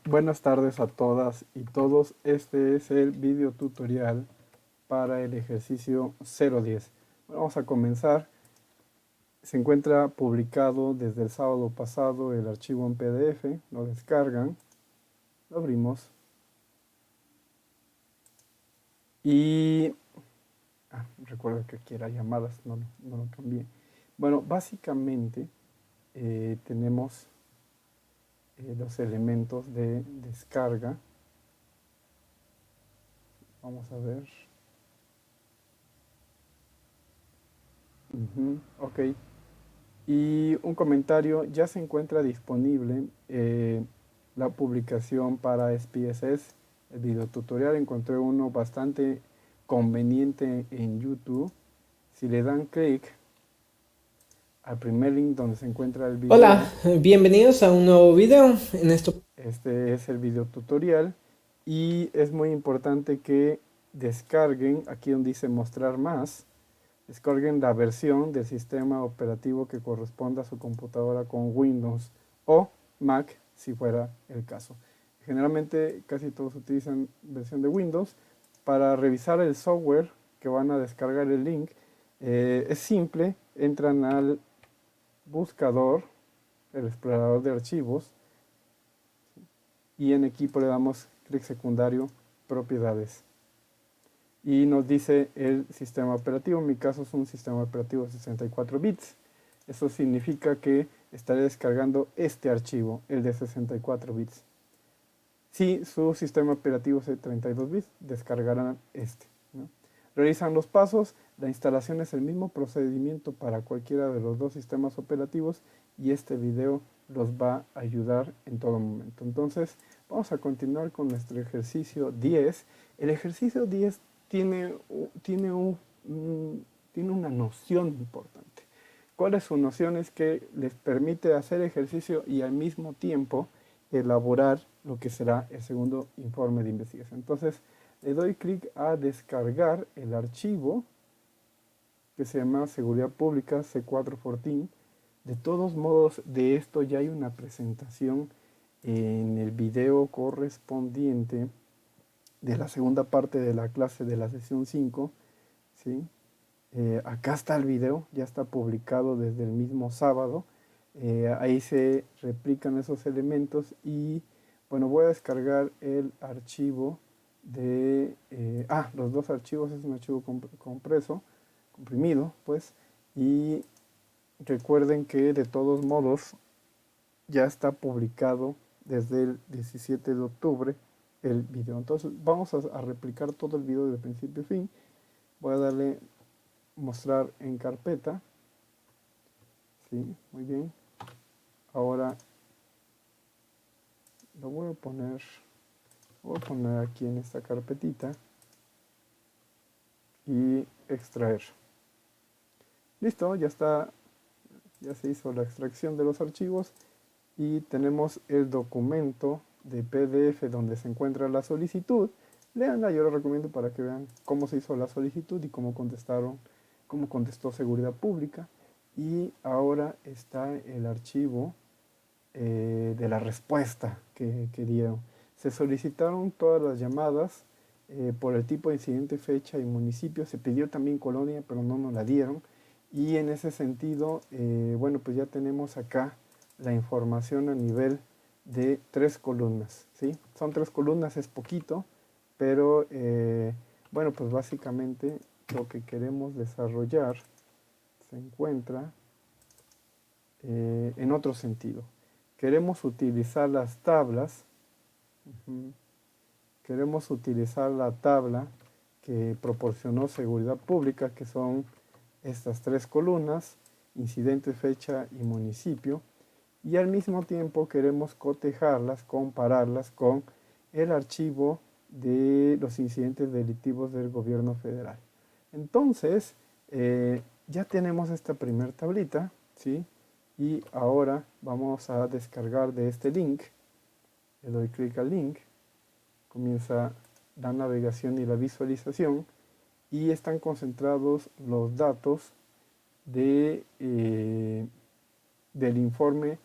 Buenas tardes a todas y todos. Este es el video tutorial para el ejercicio 010. Vamos a comenzar. Se encuentra publicado desde el sábado pasado el archivo en PDF. Lo descargan, lo abrimos y recuerda que aquí era llamadas, no lo cambié. Bueno, básicamente tenemos los elementos de descarga. Vamos a ver. Ok. Y un comentario, ya se encuentra disponible la publicación para SPSS, el video tutorial. Encontré uno bastante conveniente en YouTube. Si le dan clic al primer link donde se encuentra el Hola, video, bienvenidos a un nuevo video. este es el video tutorial y es muy importante que descarguen, aquí donde dice mostrar más, descarguen la versión del sistema operativo que corresponda a su computadora con Windows o Mac, si fuera el caso. Generalmente casi todos utilizan versión de Windows. Para revisar el software que van a descargar el link, es simple, entran al buscador, el explorador de archivos, y en equipo le damos clic secundario, propiedades. Y nos dice el sistema operativo. En mi caso es un sistema operativo de 64 bits. Eso significa que estaré descargando este archivo, el de 64 bits. Si su sistema operativo es de 32 bits, descargarán este, ¿no? Realizan los pasos. La instalación es el mismo procedimiento para cualquiera de los dos sistemas operativos y este video los va a ayudar en todo momento. Entonces, vamos a continuar con nuestro ejercicio 10. El ejercicio 10 tiene, tiene, tiene una noción importante. ¿Cuál es su noción? Es que les permite hacer ejercicio y al mismo tiempo elaborar lo que será el segundo informe de investigación. Entonces, le doy clic a descargar el archivo que se llama Seguridad Pública C414. De todos modos, de esto ya hay una presentación en el video correspondiente de la segunda parte de la clase de la sesión 5, ¿sí? Acá está el video, ya está publicado desde el mismo sábado. Ahí se replican esos elementos y bueno, voy a descargar el archivo de... los dos archivos, es un archivo compreso, comprimido, pues, y recuerden que de todos modos ya está publicado desde el 17 de octubre el video. Entonces vamos a replicar todo el video de principio a fin. Voy a darle mostrar en carpeta. Sí, muy bien. Ahora lo voy a poner aquí en esta carpetita y extraer. Listo, ya está, ya se hizo la extracción de los archivos y tenemos el documento de PDF donde se encuentra la solicitud. Leanla, yo lo recomiendo para que vean cómo se hizo la solicitud y cómo contestó Seguridad Pública. Y ahora está el archivo de la respuesta que dieron. Se solicitaron todas las llamadas por el tipo de incidente, fecha y municipio. Se pidió también colonia, pero no nos la dieron. Y en ese sentido, bueno, pues ya tenemos acá la información a nivel de 3 columnas, ¿sí? Son 3 columnas, es poquito, pero bueno, pues básicamente lo que queremos desarrollar se encuentra en otro sentido. Queremos utilizar las tablas, queremos utilizar la tabla que proporcionó Seguridad Pública, que son estas 3 columnas, incidente, fecha y municipio, y al mismo tiempo queremos cotejarlas, compararlas con el archivo de los incidentes delictivos del gobierno federal. Entonces, ya tenemos esta primera tablita, ¿sí? Y ahora vamos a descargar de este link. Le doy clic al link, comienza la navegación y la visualización y están concentrados los datos del informe.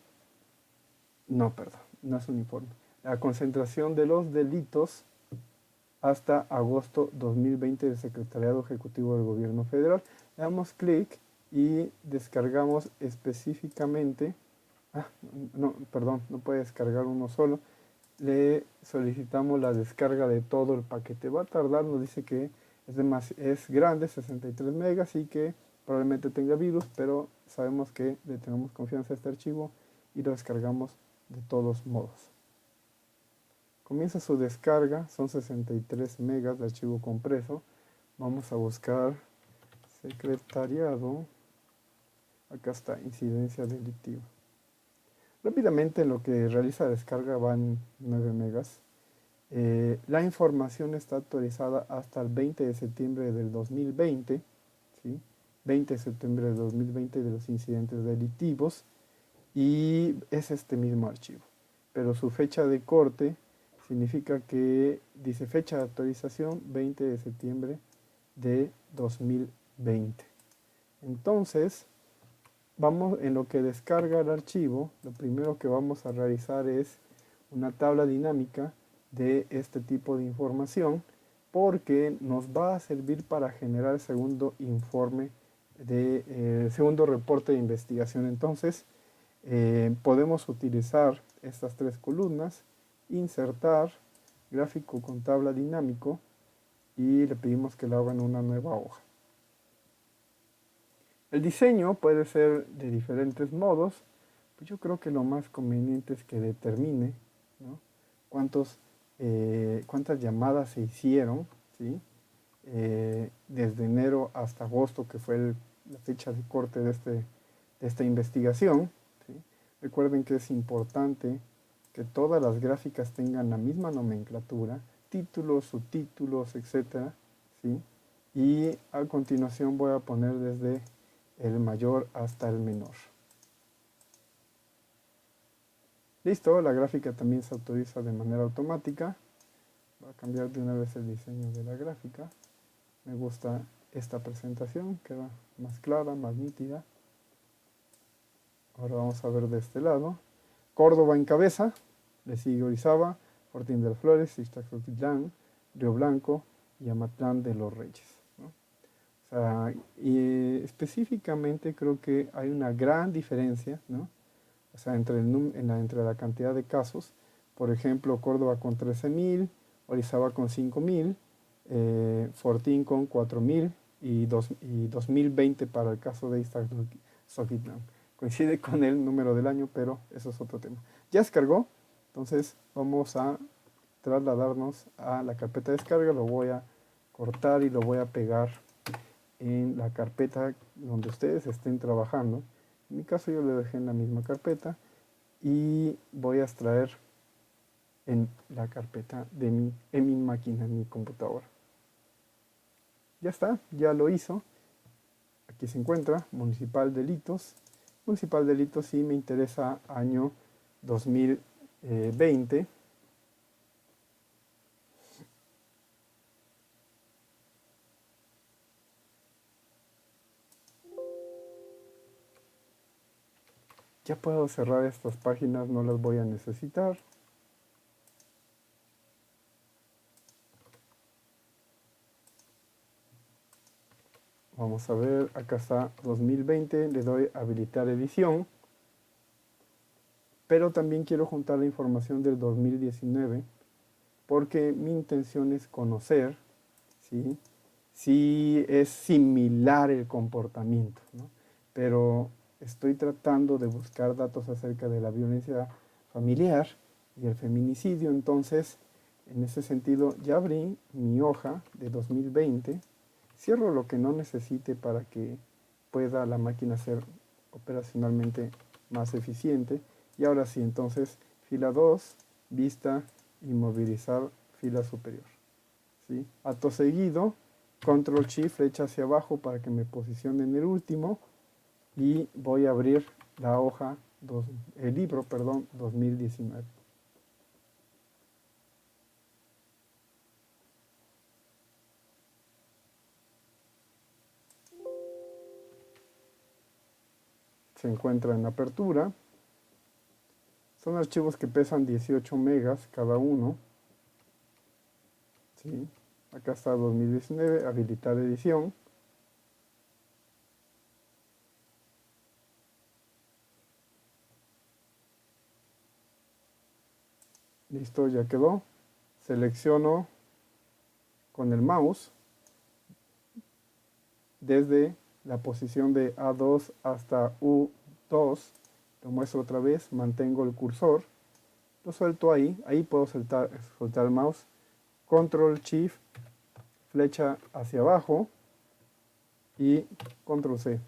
No, perdón, no es un informe. la concentración de los delitos hasta agosto 2020 del Secretariado Ejecutivo del Gobierno Federal. Le damos clic y descargamos específicamente, no, perdón, no puede descargar uno solo, le solicitamos la descarga de todo el paquete. Va a tardar, nos dice que es grande, 63 megas y que probablemente tenga virus, pero sabemos que le tenemos confianza a este archivo y lo descargamos de todos modos. Comienza su descarga, son 63 megas de archivo compreso. Vamos a buscar secretariado. Acá está, incidencia delictiva. Rápidamente en lo que realiza la descarga van 9 megas. La información está actualizada hasta el 20 de septiembre del 2020, ¿sí? 20 de septiembre del 2020 de los incidentes delictivos, y es este mismo archivo. Pero su fecha de corte significa que dice fecha de actualización 20 de septiembre de 2020. Entonces, vamos en lo que descarga el archivo, lo primero que vamos a realizar es una tabla dinámica de este tipo de información, porque nos va a servir para generar el segundo informe, segundo reporte de investigación. Entonces, podemos utilizar estas tres columnas, insertar, gráfico con tabla dinámico, y le pedimos que lo haga en una nueva hoja. El diseño puede ser de diferentes modos, pues yo creo que lo más conveniente es que determine, ¿no?, cuántas llamadas se hicieron, ¿sí?, desde enero hasta agosto, que fue la fecha de corte de esta investigación, ¿sí? Recuerden que es importante que todas las gráficas tengan la misma nomenclatura, títulos, subtítulos, etcétera, ¿sí? Y a continuación voy a poner desde el mayor hasta el menor. Listo, la gráfica también se autoriza de manera automática. Voy a cambiar de una vez el diseño de la gráfica. Me gusta esta presentación, queda más clara, más nítida. Ahora vamos a ver de este lado. Córdoba encabeza, le sigue Orizaba, Fortín de las Flores, Ixtaxoquitlán, Río Blanco y Amatlán de los Reyes, ¿no? O sea, y específicamente creo que hay una gran diferencia, ¿no?, o sea, entre la cantidad de casos. Por ejemplo, Córdoba con 13,000, Orizaba con 5,000, Fortín con 4,000 y 2,020 para el caso de Ixtaxoquitlán. Coincide con el número del año, pero eso es otro tema. Ya descargó, entonces vamos a trasladarnos a la carpeta de descarga. Lo voy a cortar y lo voy a pegar en la carpeta donde ustedes estén trabajando. En mi caso yo lo dejé en la misma carpeta y voy a extraer en la carpeta en mi máquina, en mi computadora. Ya está, ya lo hizo. Aquí se encuentra Municipal Delitos. Municipal Delitos, sí me interesa año 2020. Ya puedo cerrar estas páginas, no las voy a necesitar. Vamos a ver, acá está 2020, le doy habilitar edición. Pero también quiero juntar la información del 2019, porque mi intención es conocer, ¿sí?, si es similar el comportamiento, ¿no? Pero estoy tratando de buscar datos acerca de la violencia familiar y el feminicidio. Entonces, en ese sentido, ya abrí mi hoja de 2020, cierro lo que no necesite para que pueda la máquina ser operacionalmente más eficiente. Y ahora sí, entonces, fila 2, vista y movilizar fila superior, ¿sí? Acto seguido, control shift, flecha hacia abajo para que me posicione en el último, y voy a abrir la hoja, el libro, 2019. Se encuentra en apertura. Son archivos que pesan 18 megas cada uno. ¿Sí? Acá está 2019, habilitar edición. Listo, ya quedó. Selecciono con el mouse desde la posición de A2 hasta U2. Lo muestro otra vez, mantengo el cursor, lo suelto ahí, puedo soltar el mouse, control shift, flecha hacia abajo y control C.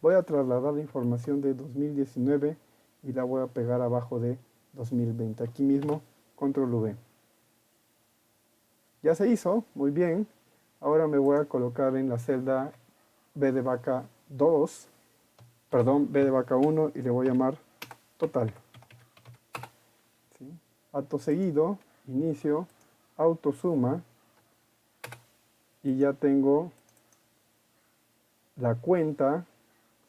Voy a trasladar la información de 2019 y la voy a pegar abajo de 2020. Aquí mismo, control V. Ya se hizo, muy bien. Ahora me voy a colocar en la celda B de vaca 2, perdón, B de vaca 1 y le voy a llamar total. ¿Sí? Acto seguido, inicio, autosuma y ya tengo la cuenta,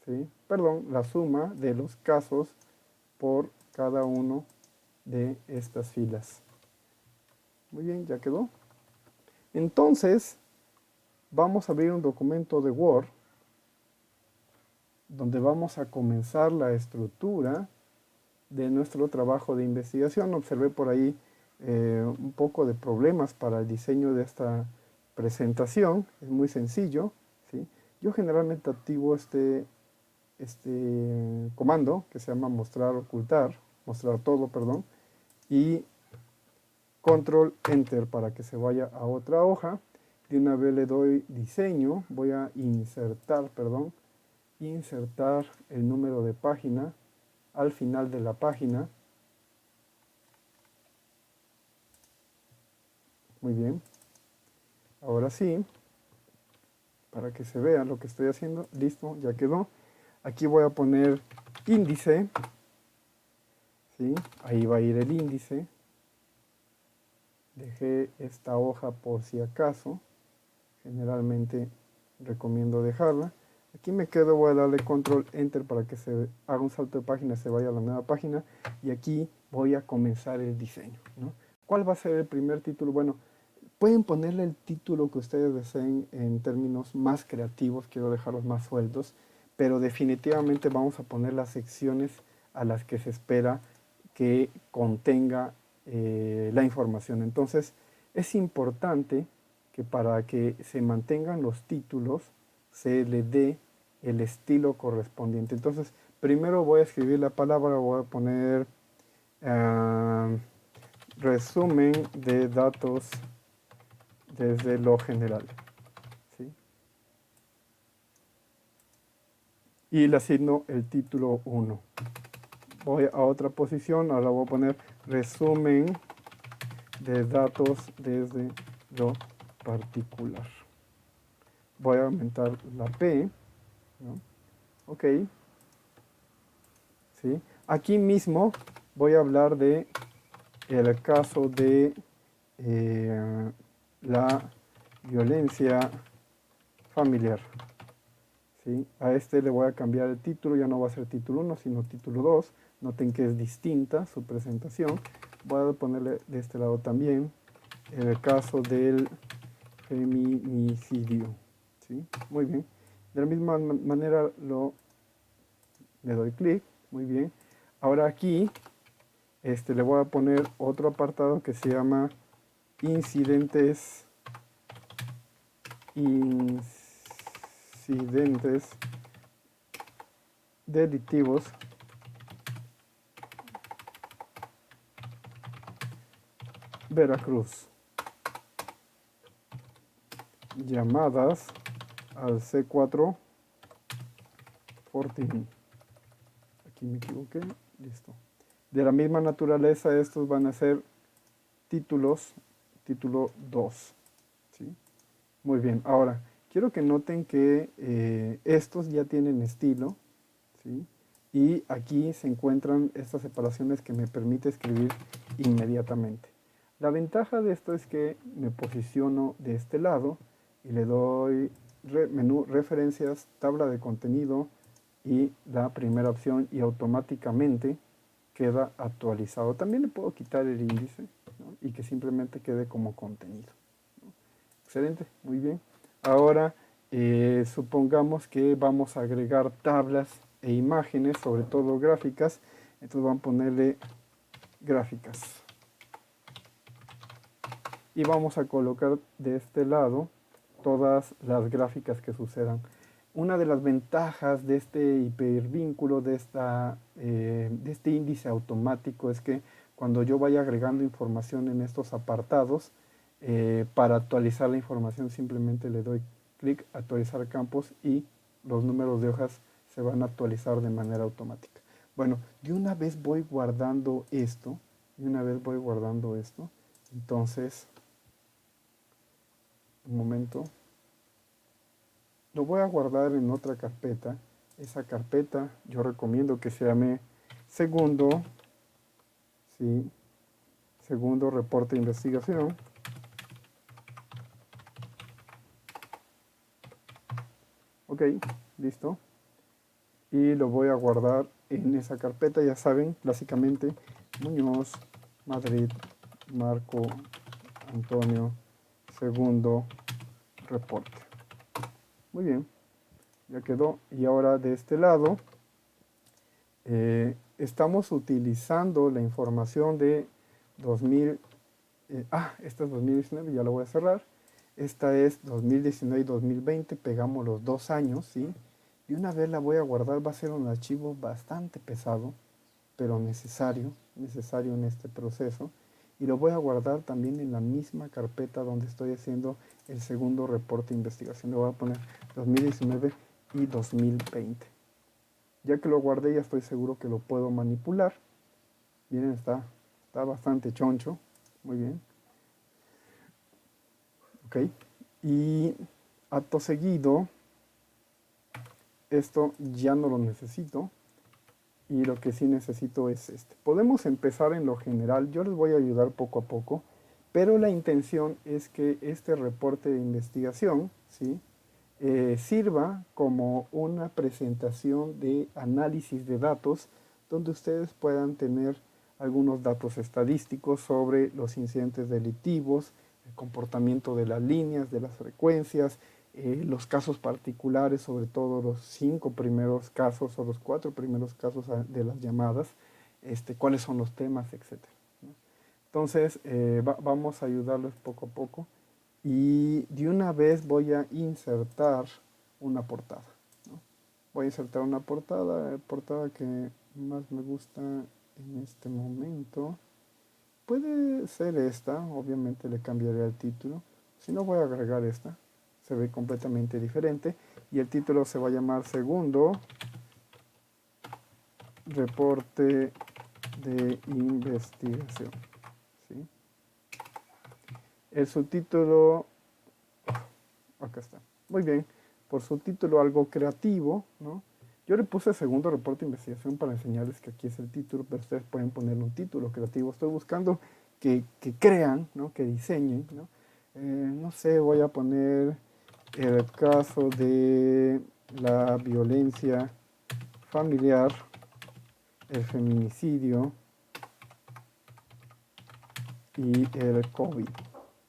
¿sí? Perdón, la suma de los casos por cada uno de estas filas. Muy bien, ya quedó. Entonces, vamos a abrir un documento de Word donde vamos a comenzar la estructura de nuestro trabajo de investigación. Observé por ahí un poco de problemas para el diseño de esta presentación. Es muy sencillo, ¿sí? Yo generalmente activo este comando que se llama mostrar todo, perdón, y control enter para que se vaya a otra hoja. De una vez le doy diseño, voy a insertar el número de página al final de la página. Muy bien. Ahora sí, para que se vea lo que estoy haciendo, listo, ya quedó. Aquí voy a poner índice, ¿sí? Ahí va a ir el índice. Dejé esta hoja por si acaso, generalmente recomiendo dejarla. Aquí me quedo, voy a darle control enter para que se haga un salto de página, se vaya a la nueva página y aquí voy a comenzar el diseño, ¿no? ¿Cuál va a ser el primer título? Bueno, pueden ponerle el título que ustedes deseen en términos más creativos, quiero dejarlos más sueltos, pero definitivamente vamos a poner las secciones a las que se espera que contenga la información. Entonces, es importante que para que se mantengan los títulos, se le dé el estilo correspondiente. Entonces, primero voy a escribir la palabra, voy a poner resumen de datos desde lo general, ¿sí? Y le asigno el título 1. Voy a otra posición, ahora voy a poner resumen de datos desde lo particular. Voy a aumentar la P, ¿no? Ok. ¿Sí? Aquí mismo voy a hablar de el caso de la violencia familiar. ¿Sí? A este le voy a cambiar el título, ya no va a ser título 1, sino título 2. Noten que es distinta su presentación. Voy a ponerle de este lado también el caso del feminicidio. ¿Sí? Muy bien. De la misma manera le doy clic. Muy bien. Ahora aquí le voy a poner otro apartado que se llama incidentes delictivos Veracruz. Llamadas al C4 14. Aquí me equivoqué. Listo. De la misma naturaleza, estos van a ser título 2. ¿Sí? Muy bien. Ahora, quiero que noten que estos ya tienen estilo. ¿Sí? Y aquí se encuentran estas separaciones que me permite escribir inmediatamente. La ventaja de esto es que me posiciono de este lado y le doy menú referencias, tabla de contenido y la primera opción y automáticamente queda actualizado. También le puedo quitar el índice, ¿no? Y que simplemente quede como contenido, ¿no? Excelente, muy bien. Ahora supongamos que vamos a agregar tablas e imágenes, sobre todo gráficas. Entonces vamos a ponerle gráficas. Y vamos a colocar de este lado todas las gráficas que sucedan. Una de las ventajas de este hipervínculo, de este índice automático, es que cuando yo vaya agregando información en estos apartados, para actualizar la información simplemente le doy clic, actualizar campos, y los números de hojas se van a actualizar de manera automática. Bueno, de una vez voy guardando esto, entonces, un momento, lo voy a guardar en otra carpeta. Esa carpeta yo recomiendo que se llame segundo, ¿sí? Segundo reporte de investigación. Ok, listo. Y lo voy a guardar en esa carpeta, ya saben, básicamente Muñoz, Madrid, Marco Antonio, segundo reporte. Muy bien, ya quedó. Y ahora de este lado estamos utilizando la información de 2000. Esta es 2019, ya la voy a cerrar. Esta es 2019 y 2020, pegamos los 2 años, ¿sí? Y una vez la voy a guardar, va a ser un archivo bastante pesado, pero necesario en este proceso. Y lo voy a guardar también en la misma carpeta donde estoy haciendo el segundo reporte de investigación. Le voy a poner 2019 y 2020. Ya que lo guardé, ya estoy seguro que lo puedo manipular. Miren, está bastante choncho. Muy bien. Ok. Y acto seguido, esto ya no lo necesito. Y lo que sí necesito es este. Podemos empezar en lo general. Yo les voy a ayudar poco a poco. Pero la intención es que este reporte de investigación, ¿sí? Sirva como una presentación de análisis de datos donde ustedes puedan tener algunos datos estadísticos sobre los incidentes delictivos, el comportamiento de las líneas, de las frecuencias, los casos particulares, sobre todo los 5 primeros casos o los 4 primeros casos de las llamadas, cuáles son los temas, etc. Entonces, vamos a ayudarles poco a poco. Y de una vez voy a insertar una portada, ¿no? Voy a insertar una portada que más me gusta en este momento. Puede ser esta, obviamente le cambiaré el título. Si no, voy a agregar esta. Se ve completamente diferente. Y el título se va a llamar Segundo Reporte de Investigación, ¿sí? El subtítulo, acá está. Muy bien, por subtítulo algo creativo, ¿no? Yo le puse segundo reporte de investigación para enseñarles que aquí es el título, pero ustedes pueden ponerle un título creativo. Estoy buscando que crean, ¿no? Que diseñen, ¿no? No sé, voy a poner el caso de la violencia familiar, el feminicidio y el COVID,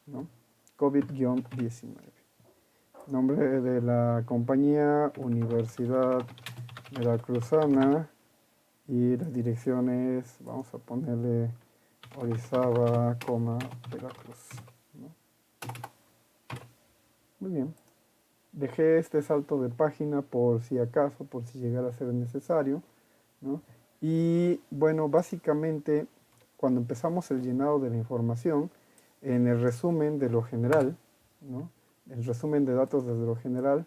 ¿no? COVID-19. Nombre de la compañía, Universidad Veracruzana, y la dirección es, vamos a ponerle Orizaba, Veracruz, ¿no? Muy bien. Dejé este salto de página por si acaso, por si llegara a ser necesario, ¿no? Y bueno, básicamente cuando empezamos el llenado de la información, en el resumen de lo general, ¿no? El resumen de datos desde lo general,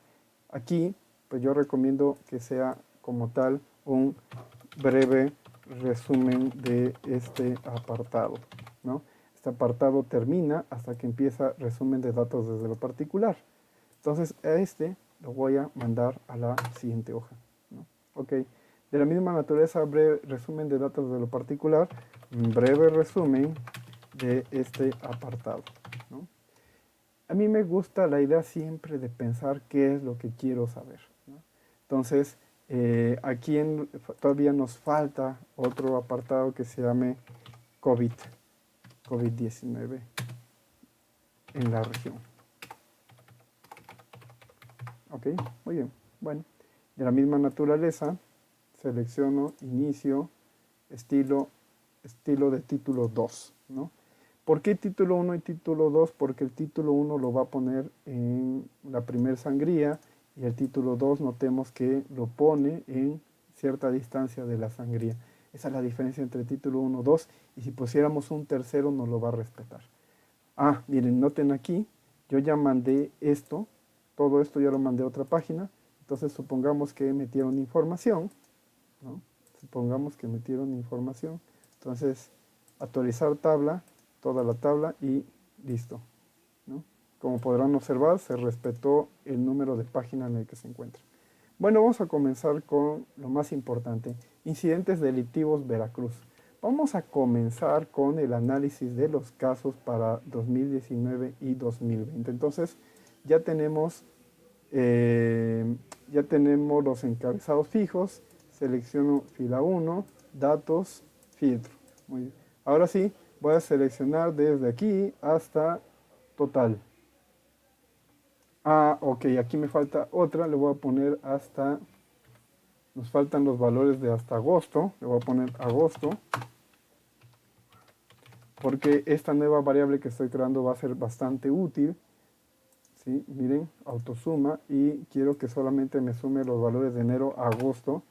aquí pues yo recomiendo que sea como tal un breve resumen de este apartado, ¿no? Este apartado termina hasta que empieza resumen de datos desde lo particular. Entonces a este lo voy a mandar a la siguiente hoja, ¿no? Ok. De la misma naturaleza, breve resumen de datos de lo particular, un breve resumen de este apartado, ¿no? A mí me gusta la idea siempre de pensar qué es lo que quiero saber, ¿no? Entonces, Todavía nos falta otro apartado que se llame COVID-19 en la región. Ok, muy bien. Bueno, de la misma naturaleza, selecciono inicio, estilo de título 2, ¿no? ¿Por qué título 1 y título 2? Porque el título 1 lo va a poner en la primer sangría y el título 2 notemos que lo pone en cierta distancia de la sangría. Esa es la diferencia entre título 1 y 2, y si pusiéramos un tercero no lo va a respetar. Ah, miren, noten aquí, yo ya mandé esto, todo esto ya lo mandé a otra página, entonces supongamos que metieron información, ¿no? Supongamos que metieron información, entonces actualizar tabla, toda la tabla y listo, ¿no? Como podrán observar, se respetó el número de página en el que se encuentra. Bueno, vamos a comenzar con lo más importante, incidentes delictivos Veracruz. Vamos a comenzar con el análisis de los casos para 2019 y 2020. Entonces, ya tenemos, los encabezados fijos. Selecciono fila 1, datos, filtro. Muy bien. Ahora sí, voy a seleccionar desde aquí hasta total. Ah, ok, aquí me falta otra, le voy a poner hasta, nos faltan los valores de hasta agosto, le voy a poner agosto, porque esta nueva variable que estoy creando va a ser bastante útil. ¿Sí? Miren, autosuma, y quiero que solamente me sume los valores de enero a agosto,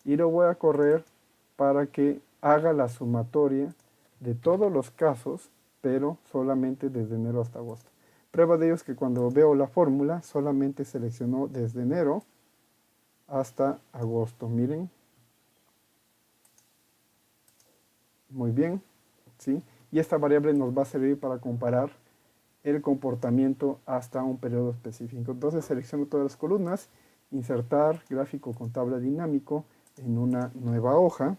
y lo voy a correr para que haga la sumatoria de todos los casos, pero solamente desde enero hasta agosto. Prueba de ello es que cuando veo la fórmula solamente seleccionó desde enero hasta agosto. Miren, muy bien, ¿sí? Y esta variable nos va a servir para comparar el comportamiento hasta un periodo específico. Entonces selecciono todas las columnas, insertar gráfico con tabla dinámico en una nueva hoja.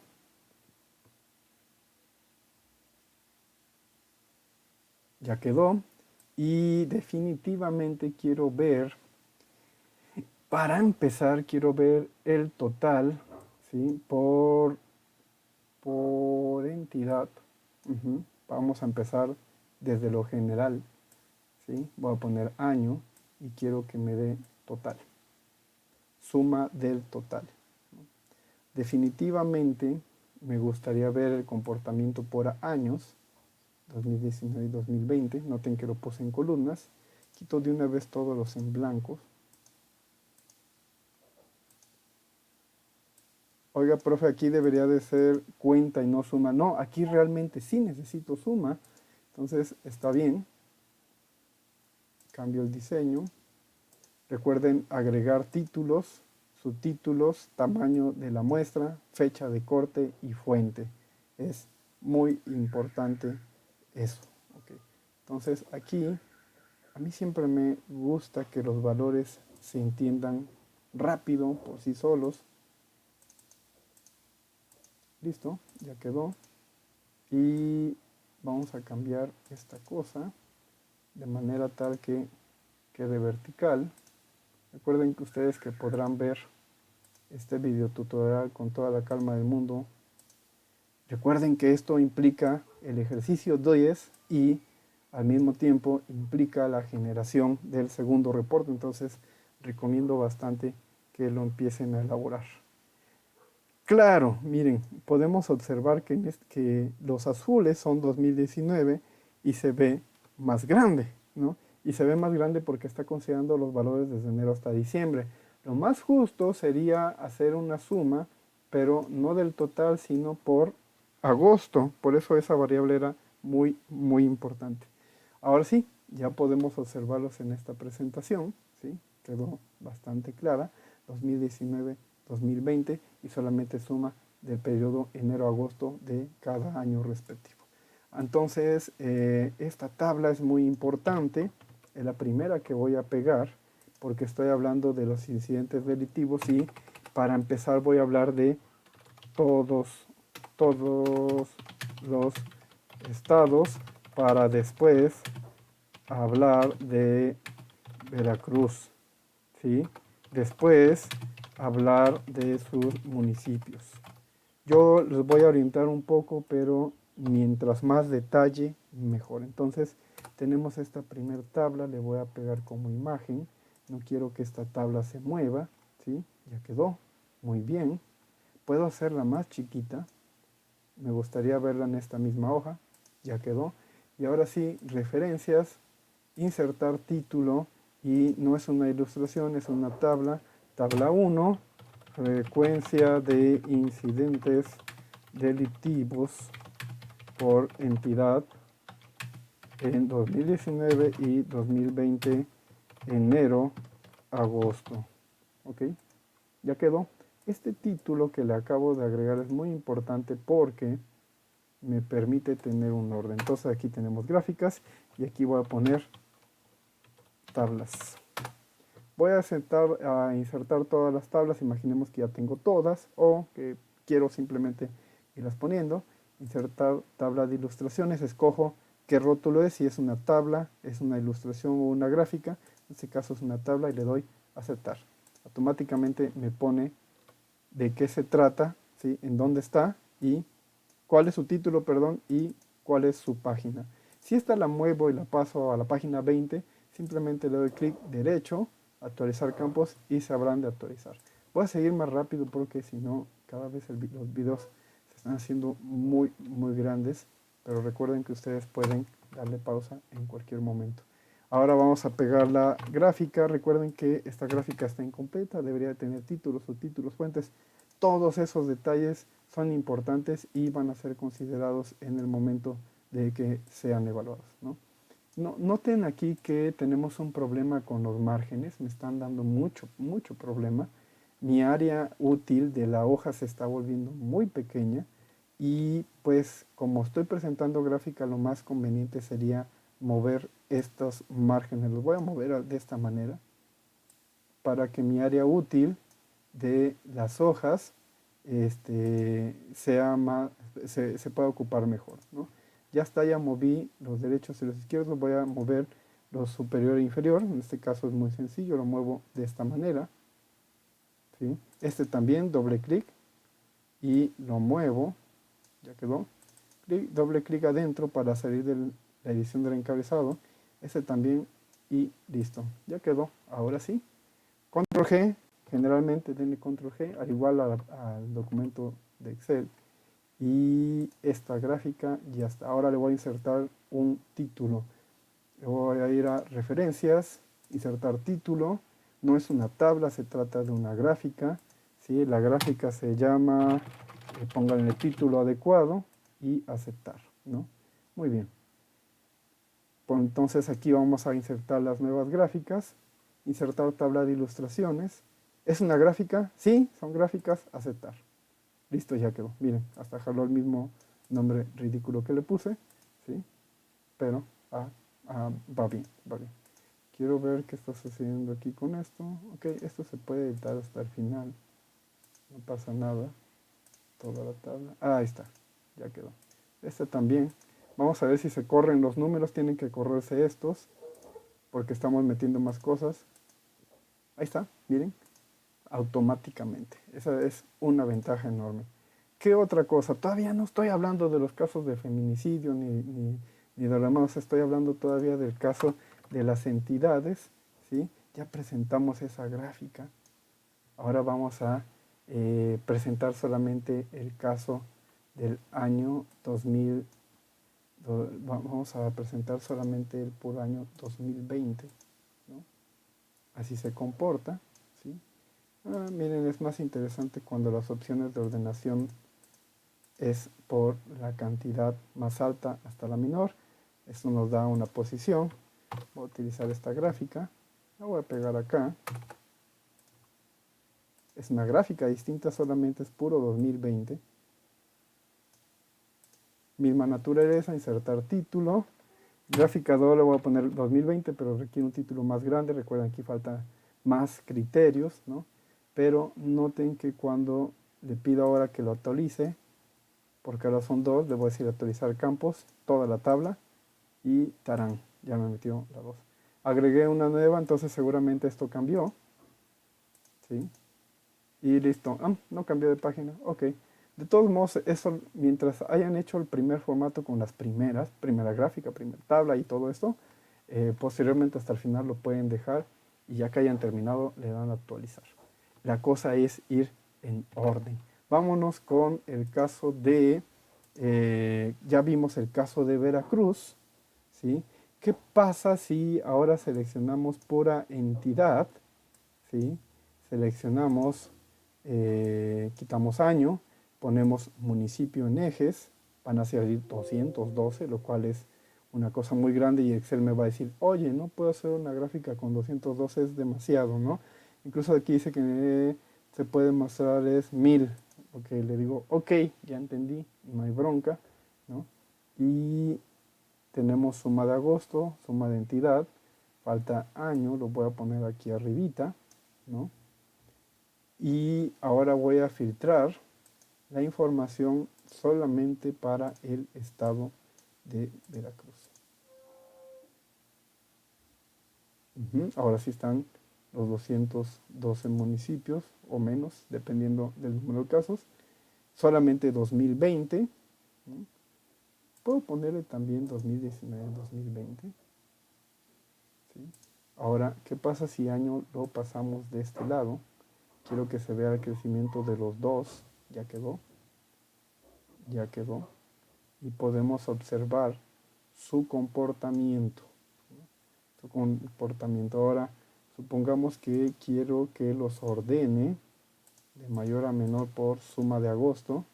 Ya quedó. Y definitivamente quiero ver, para empezar, quiero ver el total, ¿sí? por entidad. Vamos a empezar desde lo general. ¿Sí? Voy a poner año y quiero que me dé total. Suma del total. Definitivamente me gustaría ver el comportamiento por años, 2019 y 2020. Noten que lo puse en columnas. Quito de una vez todos los en blancos. Oiga, profe, aquí debería de ser cuenta y no suma. No, aquí realmente sí necesito suma. Entonces está bien. Cambio el diseño. Recuerden agregar títulos, subtítulos, tamaño de la muestra, fecha de corte y fuente. Es muy importante eso. Okay. Entonces aquí, a mí siempre me gusta que los valores se entiendan rápido por sí solos. Listo, ya quedó. Y vamos a cambiar esta cosa de manera tal que quede vertical. Recuerden que ustedes que podrán ver este video tutorial con toda la calma del mundo. Recuerden que esto implica el ejercicio 10 y al mismo tiempo implica la generación del segundo reporte. Entonces recomiendo bastante que lo empiecen a elaborar. Claro, miren, podemos observar que los azules son 2019 y se ve más grande, ¿no? Y se ve más grande porque está considerando los valores desde enero hasta diciembre. Lo más justo sería hacer una suma, pero no del total, sino por agosto. Por eso esa variable era muy, muy importante. Ahora sí, ya podemos observarlos en esta presentación, ¿sí? Quedó bastante clara, 2019, 2020, y solamente suma del periodo enero-agosto de cada año respectivo. Entonces, esta tabla es muy importante, es la primera que voy a pegar, porque estoy hablando de los incidentes delictivos, y para empezar voy a hablar de todos los estados, para después hablar de Veracruz, ¿sí? Después hablar de sus municipios. Yo les voy a orientar un poco, pero mientras más detalle, mejor. Entonces, tenemos esta primera tabla, le voy a pegar como imagen. No quiero que esta tabla se mueva, ¿sí? Ya quedó. Muy bien. Puedo hacerla más chiquita. Me gustaría verla en esta misma hoja. Ya quedó. Y ahora sí, referencias, insertar título, y no es una ilustración, es una tabla. Tabla 1, frecuencia de incidentes delictivos por entidad en 2019 y 2020, enero, agosto. ¿Ok? Ya quedó. Este título que le acabo de agregar es muy importante porque me permite tener un orden. Entonces aquí tenemos gráficas y aquí voy a poner tablas. Voy a insertar todas las tablas. Imaginemos que ya tengo todas o que quiero simplemente irlas poniendo. Insertar tabla de ilustraciones. Escojo qué rótulo es, si es una tabla, es una ilustración o una gráfica. En este caso es una tabla y le doy aceptar. Automáticamente me pone de qué se trata, ¿sí? En dónde está y cuál es su título, perdón, y cuál es su página. Si esta la muevo y la paso a la página 20, simplemente le doy clic derecho, actualizar campos y se habrán de actualizar. Voy a seguir más rápido porque si no, cada vez los videos se están haciendo muy, muy grandes, pero recuerden que ustedes pueden darle pausa en cualquier momento. Ahora vamos a pegar la gráfica. Recuerden que esta gráfica está incompleta, debería tener títulos, subtítulos, fuentes. Todos esos detalles son importantes y van a ser considerados en el momento de que sean evaluados, ¿no? Noten aquí que tenemos un problema con los márgenes, me están dando mucho problema. Mi área útil de la hoja se está volviendo muy pequeña y pues como estoy presentando gráfica, lo más conveniente sería mover estos márgenes. Los voy a mover de esta manera para que mi área útil de las hojas sea más, se pueda ocupar mejor, ¿no? Ya está, ya moví los derechos y los izquierdos, voy a mover los superior e inferior. En este caso es muy sencillo, lo muevo de esta manera, ¿sí? Este también, doble clic y lo muevo, ya quedó. Doble clic adentro para salir de la edición del encabezado. Este también y listo, ya quedó. Ahora sí, control G, generalmente denle control G, al igual al documento de Excel. Y esta gráfica ya está. Ahora le voy a insertar un título. Le voy a ir a referencias, insertar título. No es una tabla, se trata de una gráfica, ¿sí? La gráfica se llama, pónganle el título adecuado y aceptar, ¿no? Muy bien. Pues entonces aquí vamos a insertar las nuevas gráficas. Insertar tabla de ilustraciones. ¿Es una gráfica? Sí, son gráficas, aceptar. Listo, ya quedó. Miren, hasta jaló el mismo nombre ridículo que le puse, ¿sí? Pero va bien, va bien. Quiero ver qué está sucediendo aquí con esto. Ok, esto se puede editar hasta el final. No pasa nada. Toda la tabla. Ahí está, ya quedó. Este también. Vamos a ver si se corren los números. Tienen que correrse estos, porque estamos metiendo más cosas. Ahí está, miren. Automáticamente. Esa es una ventaja enorme. ¿Qué otra cosa? Todavía no estoy hablando de los casos de feminicidio ni de la más, estoy hablando todavía del caso de las entidades, ¿sí? Ya presentamos esa gráfica. Ahora vamos a presentar solamente el caso del año 2000. Vamos a presentar solamente el puro año 2020, ¿no? Así se comporta, ¿sí? Miren, es más interesante cuando las opciones de ordenación es por la cantidad más alta hasta la menor. Esto nos da una posición. Voy a utilizar esta gráfica. La voy a pegar acá. Es una gráfica distinta, solamente es puro 2020. Misma naturaleza, insertar título. Gráfica 2 le voy a poner 2020, pero requiere un título más grande. Recuerden, aquí falta más criterios, ¿no? Pero noten que cuando le pido ahora que lo actualice, porque ahora son dos, le voy a decir actualizar campos, toda la tabla, y tarán, ya me metió la 2. Agregué una nueva, entonces seguramente esto cambió, ¿sí? Y listo. No cambió de página. Ok. De todos modos, eso, mientras hayan hecho el primer formato con las primera gráfica, primera tabla y todo esto, posteriormente hasta el final lo pueden dejar y ya que hayan terminado le dan a actualizar. La cosa es ir en orden. Vámonos con el caso de, ya vimos el caso de Veracruz, ¿sí? ¿Qué pasa si ahora seleccionamos pura entidad? ¿Sí? Seleccionamos, quitamos año, ponemos municipio en ejes, van a salir 212, lo cual es una cosa muy grande y Excel me va a decir, oye, no puedo hacer una gráfica con 212, es demasiado, ¿no? Incluso aquí dice que se puede mostrar es 1000, ok, le digo, ok, ya entendí, no hay bronca, ¿no? Y tenemos suma de agosto, suma de entidad, falta año, lo voy a poner aquí arribita, ¿no? Y ahora voy a filtrar la información solamente para el estado de Veracruz. Ahora sí están los 212 municipios o menos, dependiendo del número de casos. Solamente 2020. ¿No? Puedo ponerle también 2019, 2020. ¿Sí? Ahora, ¿qué pasa si año lo pasamos de este lado? Quiero que se vea el crecimiento de los dos. Ya quedó. Ya quedó. Y podemos observar su comportamiento. Su comportamiento. Ahora, supongamos que quiero que los ordene de mayor a menor por suma de agosto.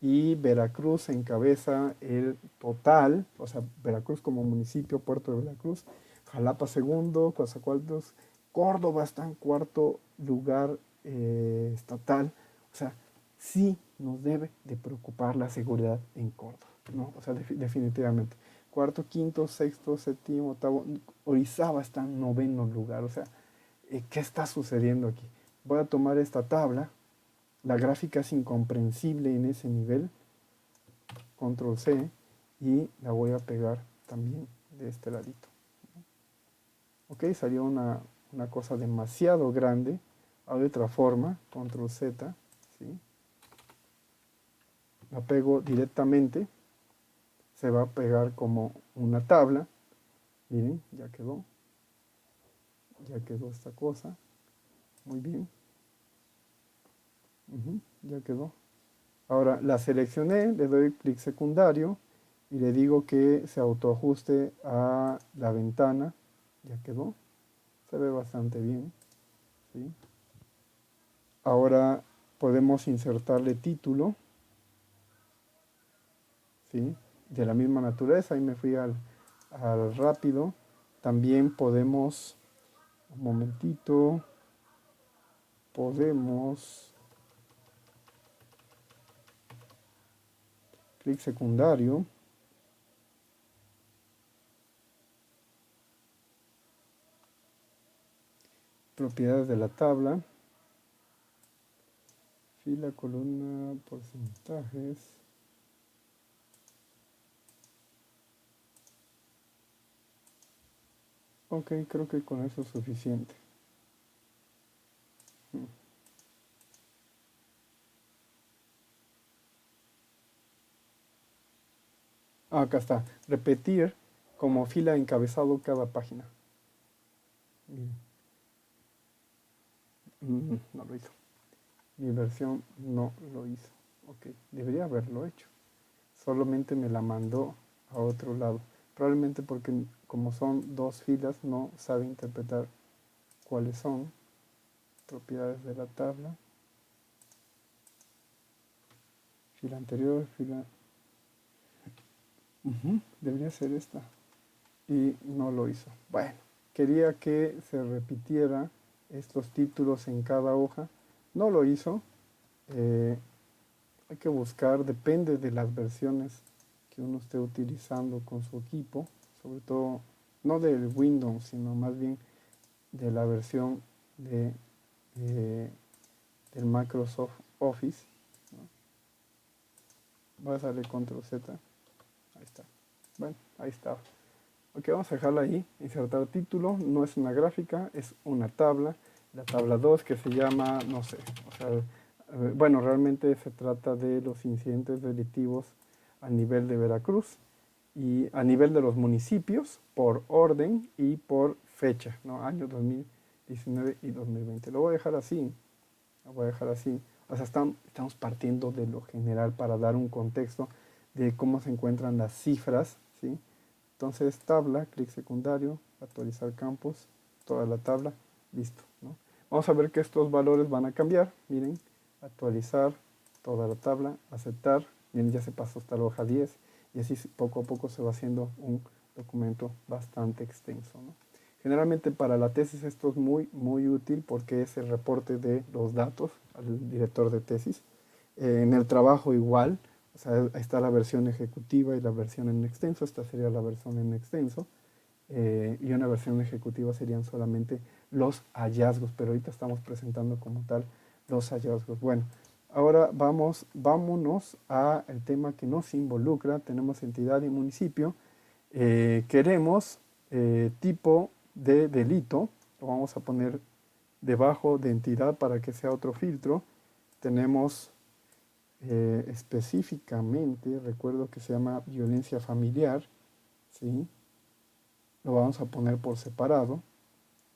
Y Veracruz encabeza el total, o sea, Veracruz como municipio, Puerto de Veracruz, Jalapa segundo, Coatzacoalcos, Córdoba está en cuarto lugar estatal. O sea, sí nos debe de preocupar la seguridad en Córdoba, ¿no? O sea, definitivamente. Cuarto, quinto, sexto, séptimo, octavo, Orizaba está en noveno lugar. O sea, ¿qué está sucediendo aquí? Voy a tomar esta tabla, la gráfica es incomprensible en ese nivel, control C, y la voy a pegar también de este ladito. Ok, salió una cosa demasiado grande. Hay otra forma, control Z, ¿sí? La pego directamente, se va a pegar como una tabla. Miren, ya quedó esta cosa, muy bien. Ya quedó. Ahora la seleccioné, le doy clic secundario y le digo que se autoajuste a la ventana. Ya quedó. Se ve bastante bien. ¿Sí? Ahora podemos insertarle título. ¿Sí? De la misma naturaleza. Ahí me fui al rápido. También podemos, un momentito, podemos, clic secundario. Propiedades de la tabla. Fila, columna, porcentajes. Ok, creo que con eso es suficiente. Acá está. Repetir como fila encabezado cada página. No lo hizo. Mi versión no lo hizo. Ok, debería haberlo hecho. Solamente me la mandó a otro lado. Probablemente porque como son dos filas no sabe interpretar cuáles son. Propiedades de la tabla. Fila anterior, fila... debería ser esta. Y no lo hizo. Bueno, quería que se repitiera estos títulos en cada hoja. No lo hizo. Hay que buscar, depende de las versiones que uno esté utilizando con su equipo, sobre todo no del Windows, sino más bien de la versión de del Microsoft Office. ¿No? Voy a darle control Z. Ahí está. Bueno, ahí está. Ok, vamos a dejarla ahí. Insertar título. No es una gráfica, es una tabla. La tabla 2 que se llama, no sé, o sea, bueno, realmente se trata de los incidentes delictivos a nivel de Veracruz y a nivel de los municipios por orden y por fecha, ¿no? Año 2019 y 2020. Lo voy a dejar así, lo voy a dejar así. O sea, estamos partiendo de lo general para dar un contexto de cómo se encuentran las cifras, ¿sí? Entonces, tabla, clic secundario, actualizar campos, toda la tabla, listo, ¿no? Vamos a ver que estos valores van a cambiar, miren, actualizar toda la tabla, aceptar, miren, ya se pasó hasta la hoja 10 y así poco a poco se va haciendo un documento bastante extenso, ¿no? Generalmente para la tesis esto es muy útil porque es el reporte de los datos al director de tesis. En el trabajo igual, o sea, está la versión ejecutiva y la versión en extenso, esta sería la versión en extenso, y una versión ejecutiva serían solamente los hallazgos, pero ahorita estamos presentando como tal los hallazgos. Bueno, ahora vámonos a el tema que nos involucra, tenemos entidad y municipio, queremos tipo de delito, lo vamos a poner debajo de entidad para que sea otro filtro, tenemos específicamente, recuerdo que se llama violencia familiar, ¿sí? Lo vamos a poner por separado,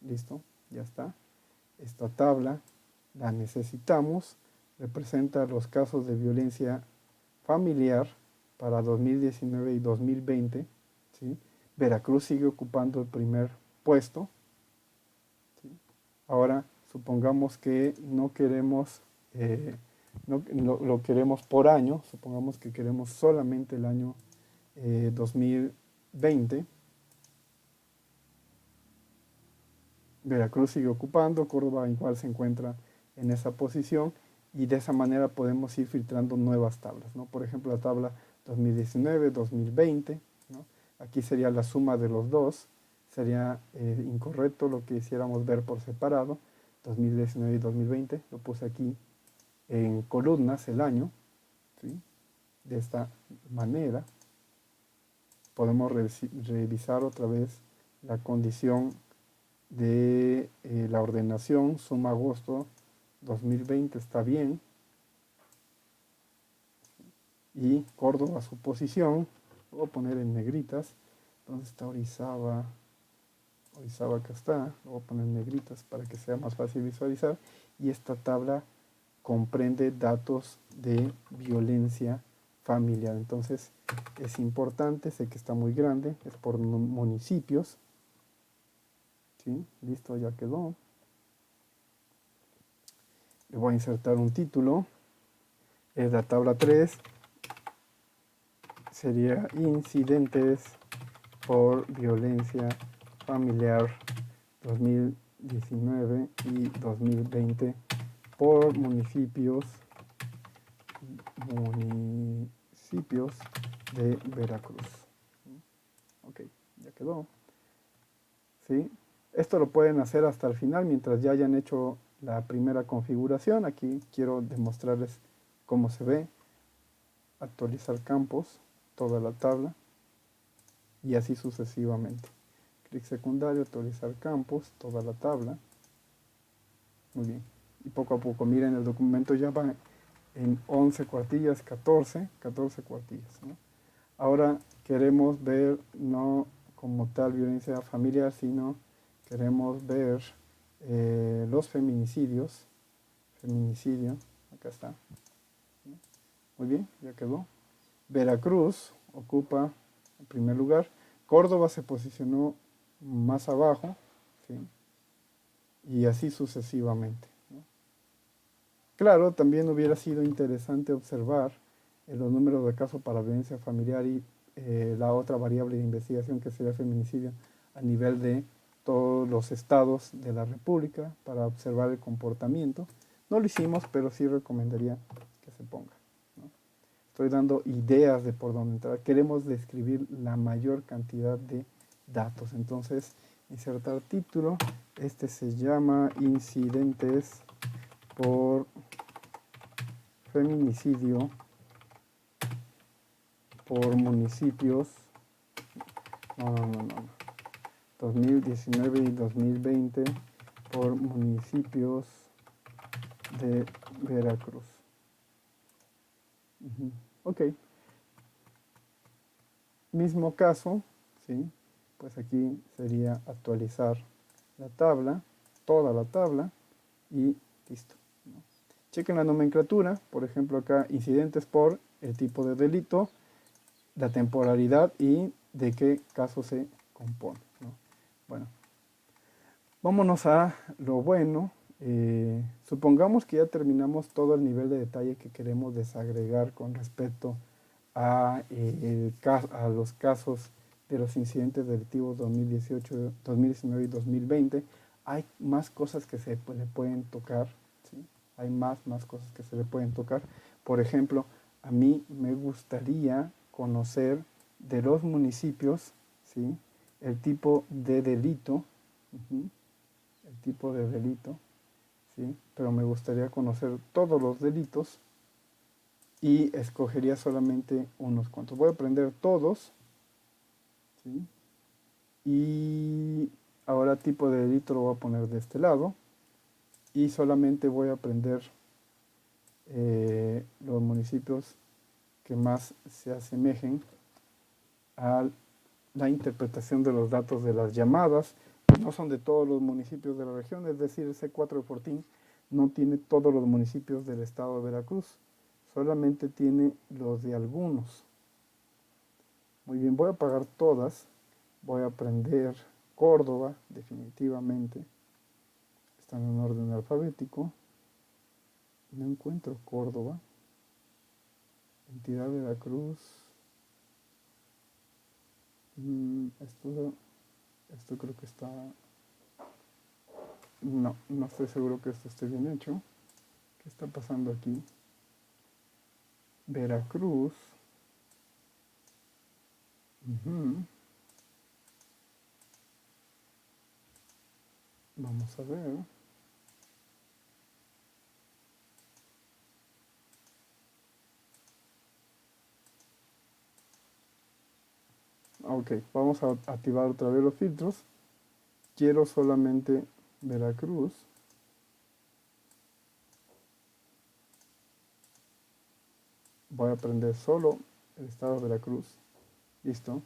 listo, ya está. Esta tabla la necesitamos, representa los casos de violencia familiar para 2019 y 2020, ¿sí? Veracruz sigue ocupando el primer puesto, ¿sí? Ahora, supongamos que no queremos, lo queremos por año, supongamos que queremos solamente el año 2020. Veracruz sigue ocupando, Córdoba igual se encuentra en esa posición y de esa manera podemos ir filtrando nuevas tablas, ¿no? Por ejemplo, la tabla 2019, 2020, ¿no? Aquí sería la suma de los dos, sería incorrecto lo que hiciéramos ver por separado, 2019 y 2020, lo puse aquí en columnas el año, ¿sí? De esta manera podemos revisar otra vez la condición de la ordenación, suma agosto 2020 está bien, y Córdoba su posición, lo voy a poner en negritas, ¿dónde está Orizaba? Orizaba acá está, lo voy a poner en negritas para que sea más fácil visualizar, y esta tabla comprende datos de violencia familiar, entonces es importante, sé que está muy grande, es por municipios, ¿sí? Listo, ya quedó. Le voy a insertar un título, es la tabla 3, sería incidentes por violencia familiar 2019 y 2020 por municipios de Veracruz. Ok, ya quedó. ¿Sí? Esto lo pueden hacer hasta el final mientras ya hayan hecho la primera configuración. Aquí quiero demostrarles cómo se ve. Actualizar campos, toda la tabla y así sucesivamente. Clic secundario, actualizar campos, toda la tabla. Muy bien. Y poco a poco, miren, el documento ya va en 11 cuartillas, 14 cuartillas, ¿no? Ahora queremos ver no como tal violencia familiar, sino queremos ver los feminicidios. Feminicidio, acá está. Muy bien, ya quedó. Veracruz ocupa el primer lugar. Córdoba se posicionó más abajo, ¿sí? Y así sucesivamente, ¿no? Claro, también hubiera sido interesante observar los números de casos para violencia familiar y la otra variable de investigación que sería feminicidio a nivel de todos los estados de la República para observar el comportamiento. No lo hicimos, pero sí recomendaría que se ponga, ¿no? Estoy dando ideas de por dónde entrar. Queremos describir la mayor cantidad de datos. Entonces, insertar título. Este se llama incidentes por feminicidio por municipios. No. 2019 y 2020 por municipios de Veracruz. Ok. Mismo caso, ¿sí? Pues aquí sería actualizar la tabla, toda la tabla, y listo, ¿no? Chequen la nomenclatura, por ejemplo acá incidentes por el tipo de delito, la temporalidad y de qué caso se compone, ¿no? Bueno, vámonos a lo bueno. Supongamos que ya terminamos todo el nivel de detalle que queremos desagregar con respecto a, a los casos de los incidentes delictivos 2018, 2019 y 2020. Hay más cosas que se le pueden tocar, ¿sí? Hay más cosas que se le pueden tocar. Por ejemplo, a mí me gustaría conocer de los municipios, ¿sí? El tipo de delito, el tipo de delito, ¿sí? Pero me gustaría conocer todos los delitos y escogería solamente unos cuantos. Voy a aprender todos, ¿sí? Y ahora tipo de delito lo voy a poner de este lado y solamente voy a aprender los municipios que más se asemejen a la interpretación de los datos de las llamadas. No son de todos los municipios de la región, es decir, el C4 de Fortín no tiene todos los municipios del estado de Veracruz, solamente tiene los de algunos. Muy bien, voy a apagar todas, voy a aprender Córdoba, definitivamente, están en orden alfabético, no encuentro Córdoba, entidad de Veracruz, esto creo que está, no estoy seguro que esto esté bien hecho. ¿Qué está pasando aquí? Veracruz. Vamos a ver. Ok, vamos a activar otra vez los filtros. Quiero solamente Veracruz. Voy a aprender solo el estado de Veracruz. Listo.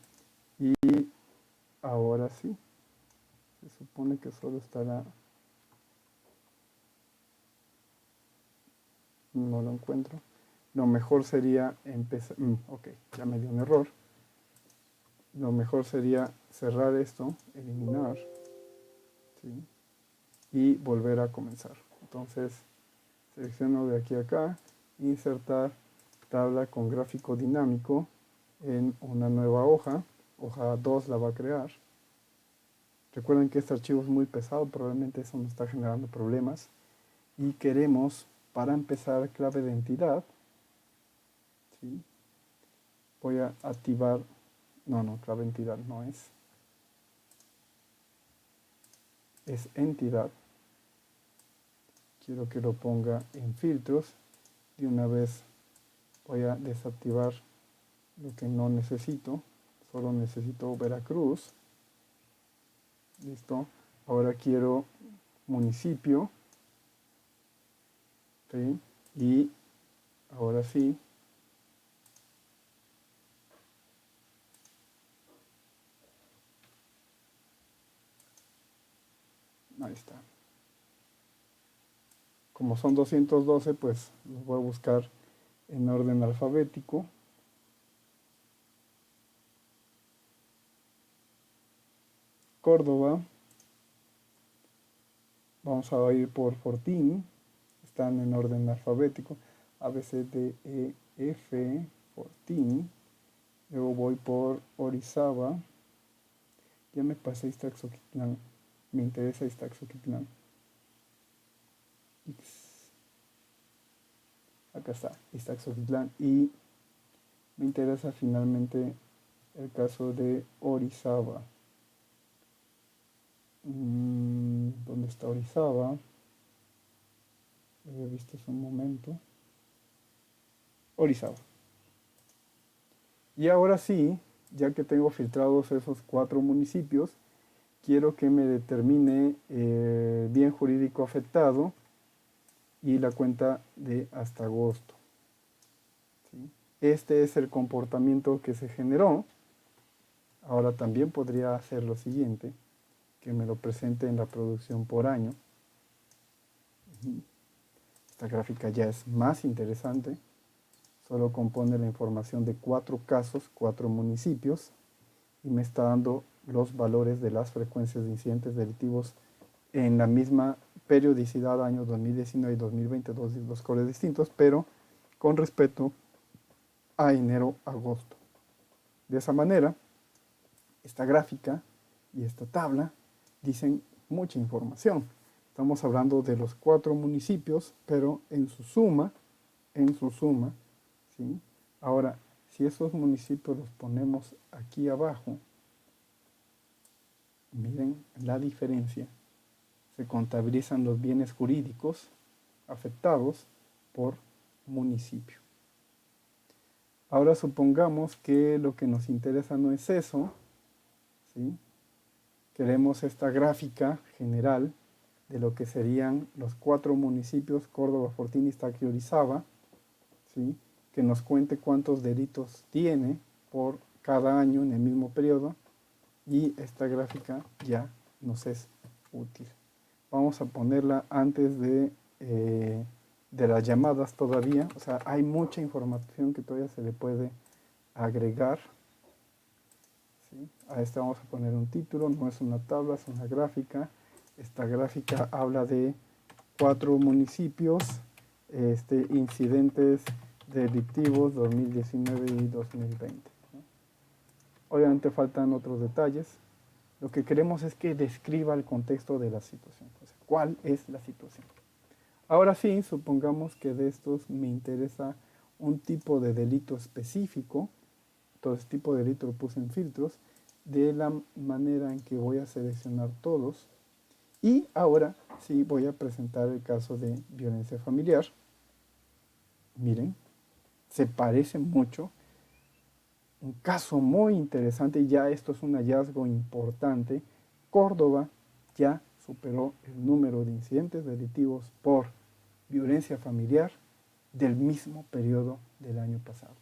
Y ahora sí. Se supone que solo estará... No lo encuentro. Lo mejor sería empezar... ok, ya me dio un error. Lo mejor sería cerrar esto, eliminar, ¿sí? Y volver a comenzar. Entonces, selecciono de aquí a acá, insertar tabla con gráfico dinámico en una nueva hoja. Hoja 2 la va a crear. Recuerden que este archivo es muy pesado, probablemente eso nos está generando problemas. Y queremos, para empezar, clave de entidad. ¿Sí? Voy a activar, no, clave de entidad no es. Es entidad. Quiero que lo ponga en filtros. De una vez voy a desactivar lo que no necesito. Solo necesito Veracruz. Listo. Ahora quiero municipio. ¿Sí? Y ahora sí. Ahí está. Como son 212, pues los voy a buscar en orden alfabético. Córdoba. Vamos a ir por Fortín. Están en orden alfabético. A, B, C, D, E, F, Fortín. Luego voy por Orizaba. Ya me pasé Ixtaxoquitlán. Me interesa Ixtaxoquitlán. Acá está, Ixtaxoquitlán. Y me interesa finalmente el caso de Orizaba. ¿Dónde está Orizaba? Lo había visto hace un momento. Orizaba. Y ahora sí, ya que tengo filtrados esos 4 municipios, quiero que me determine bien jurídico afectado y la cuenta de hasta agosto. ¿Sí? Este es el comportamiento que se generó. Ahora también podría hacer lo siguiente, que me lo presente en la producción por año. Esta gráfica ya es más interesante. Solo compone la información de 4 casos, 4 municipios, y me está dando los valores de las frecuencias de incidentes delictivos en la misma periodicidad, años 2019 y 2020, dos colores distintos, pero con respecto a enero-agosto. De esa manera, esta gráfica y esta tabla dicen mucha información. Estamos hablando de los 4 municipios, pero en su suma, ¿sí? Ahora, si esos municipios los ponemos aquí abajo, miren la diferencia. Se contabilizan los bienes jurídicos afectados por municipio. Ahora supongamos que lo que nos interesa no es eso, ¿sí? Queremos esta gráfica general de lo que serían los 4 municipios, Córdoba, Fortín, Iztaccio y Orizaba, ¿sí? Que nos cuente cuántos delitos tiene por cada año en el mismo periodo, y esta gráfica ya nos es útil. Vamos a ponerla antes de las llamadas todavía, o sea, hay mucha información que todavía se le puede agregar. ¿Sí? A esta vamos a poner un título, no es una tabla, es una gráfica. Esta gráfica habla de 4 municipios, incidentes delictivos 2019 y 2020. ¿No? Obviamente faltan otros detalles. Lo que queremos es que describa el contexto de la situación. O sea, ¿cuál es la situación? Ahora sí, supongamos que de estos me interesa un tipo de delito específico. Todo este tipo de delito lo puse en filtros, de la manera en que voy a seleccionar todos. Y ahora sí voy a presentar el caso de violencia familiar. Miren, se parece mucho. Un caso muy interesante, ya esto es un hallazgo importante. Córdoba ya superó el número de incidentes delictivos por violencia familiar del mismo periodo del año pasado.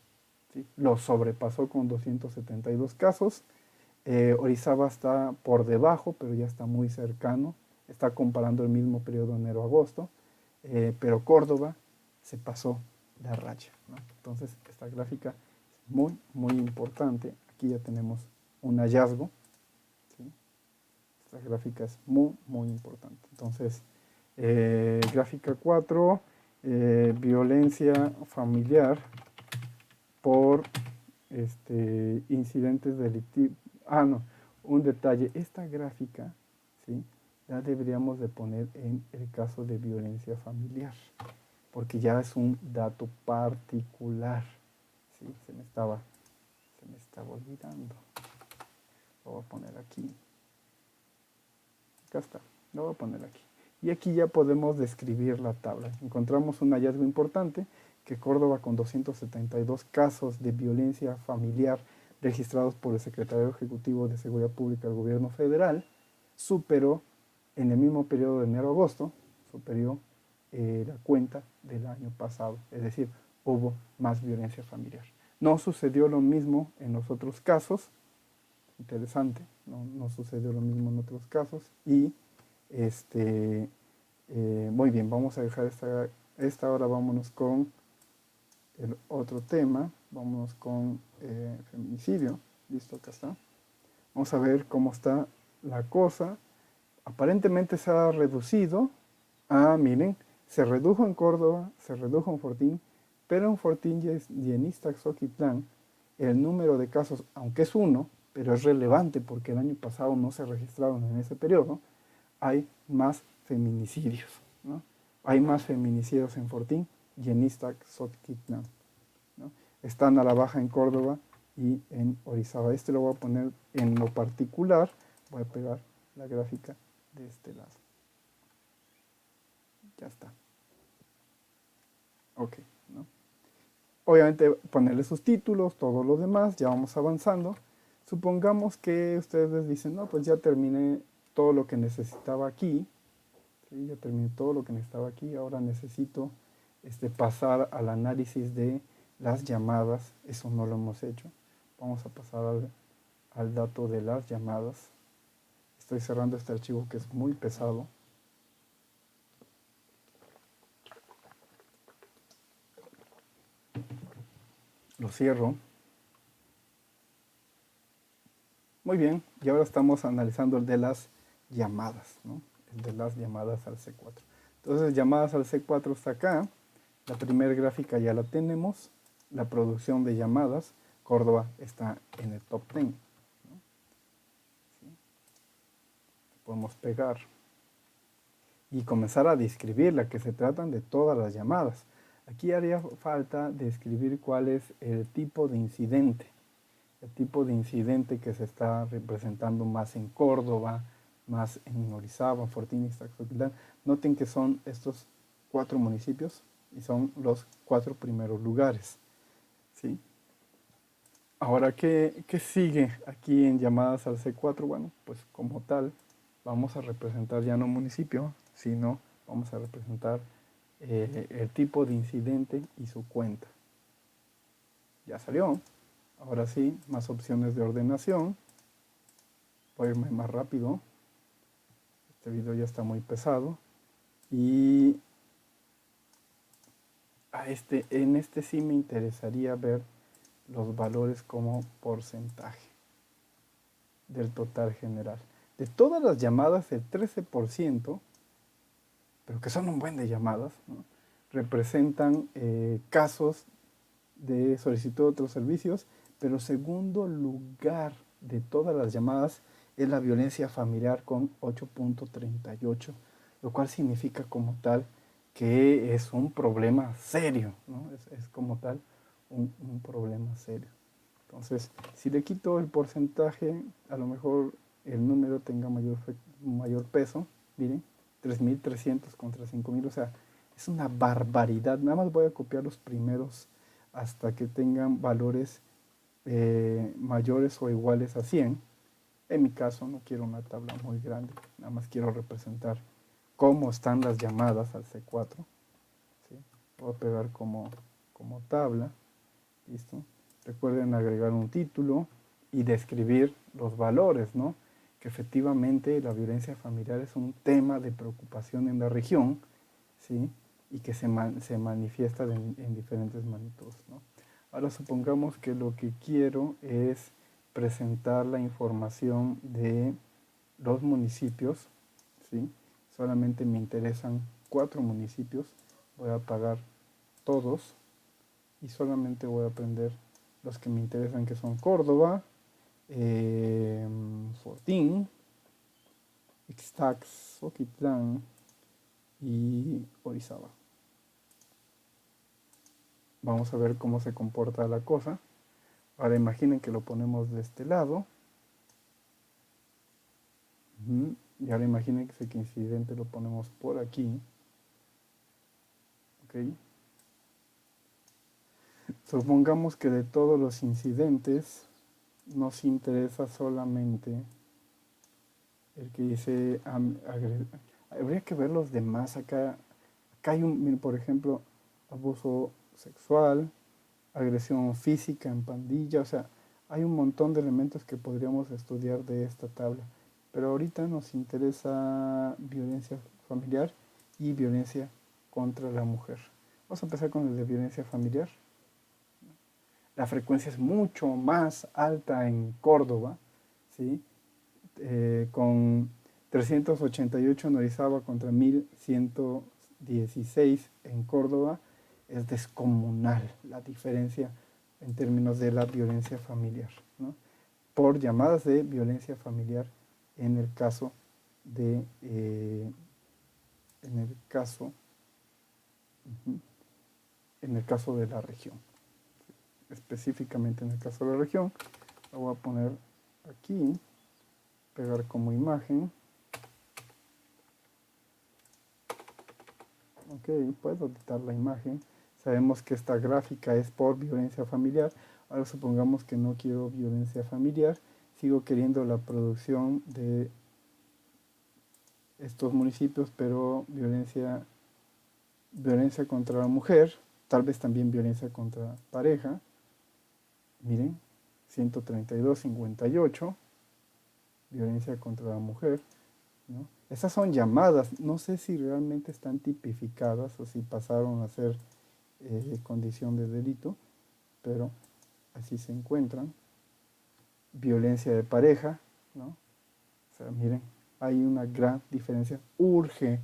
¿Sí? Lo sobrepasó con 272 casos. Orizaba está por debajo, pero ya está muy cercano. Está comparando el mismo periodo enero-agosto. Pero Córdoba se pasó la raya, ¿no? Entonces, esta gráfica es muy, muy importante. Aquí ya tenemos un hallazgo. ¿Sí? Esta gráfica es muy, muy importante. Entonces, gráfica 4, violencia familiar por incidentes delictivos. No, un detalle, esta gráfica, ¿sí? La deberíamos de poner en el caso de violencia familiar, porque ya es un dato particular. ¿Sí? Se me estaba olvidando. Lo voy a poner aquí. Acá está, lo voy a poner aquí. Y aquí ya podemos describir la tabla. Encontramos un hallazgo importante, que Córdoba, con 272 casos de violencia familiar registrados por el Secretario Ejecutivo de Seguridad Pública del Gobierno Federal, superó en el mismo periodo de enero-agosto, superó la cuenta del año pasado. Es decir, hubo más violencia familiar. No sucedió lo mismo en los otros casos. Interesante, no sucedió lo mismo en otros casos. Y muy bien, vamos a dejar esta hora. Vámonos con el otro tema. Vámonos con feminicidio. Listo, acá está. Vamos a ver cómo está la cosa. Aparentemente se ha reducido. Miren, se redujo en Córdoba, se redujo en Fortín, pero en Fortín y en Ixtaxoquitlán el número de casos, aunque es 1, pero es relevante porque el año pasado no se registraron en ese periodo, hay más feminicidios, ¿no? Hay más feminicidios en Fortín y en Ixtaxoquitlán, ¿no? Están a la baja en Córdoba y en Orizaba. Lo voy a poner en lo particular, voy a pegar la gráfica de este lado. Ya está. Ok, ¿no? Obviamente ponerle sus títulos, todo lo demás, ya vamos avanzando. Supongamos que ustedes dicen, no, pues ya terminé todo lo que necesitaba aquí. ¿Sí? Ya terminé todo lo que necesitaba aquí. Ahora necesito pasar al análisis de las llamadas. Eso no lo hemos hecho. Vamos a pasar al dato de las llamadas. Estoy cerrando este archivo que es muy pesado. Lo cierro. Muy bien, y ahora estamos analizando el de las llamadas, ¿no? El de las llamadas al C4. Entonces, llamadas al C4 está acá. La primera gráfica ya la tenemos. La producción de llamadas. Córdoba está en el top 10. ¿No? ¿Sí? Podemos pegar y comenzar a describirla, que se tratan de todas las llamadas. Aquí haría falta describir cuál es el tipo de incidente. El tipo de incidente que se está representando más en Córdoba, más en Orizaba, Fortín y Ixtaxoquitlán. Noten que son estos 4 municipios y son los 4 primeros lugares. ¿Sí? Ahora, ¿qué sigue aquí en llamadas al C4? Bueno, pues como tal, vamos a representar ya no municipio, sino vamos a representar el tipo de incidente y su cuenta. Ya salió. Ahora sí, más opciones de ordenación. Voy a irme más rápido. Este video ya está muy pesado. Y en este sí me interesaría ver los valores como porcentaje del total general. De todas las llamadas, el 13%, pero que son un buen de llamadas, ¿no? Representan casos de solicitud de otros servicios, pero segundo lugar de todas las llamadas es la violencia familiar con 8.38, lo cual significa como tal que es un problema serio, ¿no? Es como tal un problema serio. Entonces, si le quito el porcentaje, a lo mejor el número tenga mayor peso. Miren, 3.300 contra 5.000, o sea, es una barbaridad. Nada más voy a copiar los primeros hasta que tengan valores mayores o iguales a 100. En mi caso no quiero una tabla muy grande, nada más quiero representar cómo están las llamadas al C4. ¿Sí? Voy a pegar como tabla. ¿Listo? Recuerden agregar un título y describir los valores, ¿no? Que efectivamente la violencia familiar es un tema de preocupación en la región, ¿sí? Y que se manifiesta en diferentes magnitudes, ¿no? Ahora supongamos que lo que quiero es presentar la información de los municipios, ¿sí? Solamente me interesan 4 municipios, voy a apagar todos y solamente voy a aprender los que me interesan, que son Córdoba, Fortín, Ixtax, Oquitlán y Orizaba. Vamos a ver cómo se comporta la cosa. Ahora imaginen que lo ponemos de este lado. Y ahora imaginen que ese incidente lo ponemos por aquí. ¿Ok? Supongamos que de todos los incidentes nos interesa solamente el que dice habría que ver los demás. Acá hay por ejemplo, abuso sexual, agresión física en pandilla, o sea, hay un montón de elementos que podríamos estudiar de esta tabla. Pero ahorita nos interesa violencia familiar y violencia contra la mujer. Vamos a empezar con el de violencia familiar. La frecuencia es mucho más alta en Córdoba, ¿sí? Con 388 en Orizaba contra 1116 en Córdoba. Es descomunal la diferencia en términos de la violencia familiar, ¿no? Por llamadas de violencia familiar en el caso de en el caso de la región, específicamente en el caso de la región. Lo voy a poner aquí, pegar como imagen. Ok, puedo editar la imagen. Sabemos que esta gráfica es por violencia familiar. Ahora supongamos que no quiero violencia familiar. Sigo queriendo la producción de estos municipios, pero violencia contra la mujer, tal vez también violencia contra pareja. Miren, 132, 58, violencia contra la mujer, ¿no? Esas son llamadas, no sé si realmente están tipificadas o si pasaron a ser condición de delito, pero así se encuentran. Violencia de pareja, ¿no? O sea, miren, hay una gran diferencia. Urge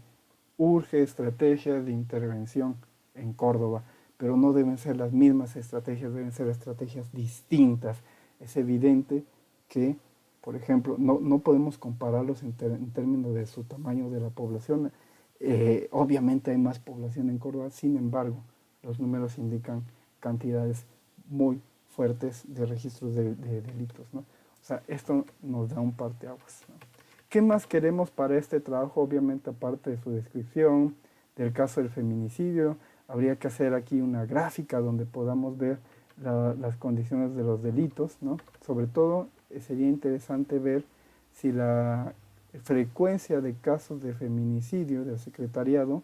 estrategias de intervención en Córdoba, pero no deben ser las mismas estrategias, deben ser estrategias distintas. Es evidente que, por ejemplo, no podemos compararlos en términos de su tamaño de la población. Obviamente hay más población en Córdoba, sin embargo, los números indican cantidades muy fuertes de registros de delitos, ¿no? O sea, esto nos da un parteaguas, ¿no? ¿Qué más queremos para este trabajo? Obviamente, aparte de su descripción del caso del feminicidio, habría que hacer aquí una gráfica donde podamos ver las condiciones de los delitos, ¿no? Sobre todo, sería interesante ver si la frecuencia de casos de feminicidio del secretariado,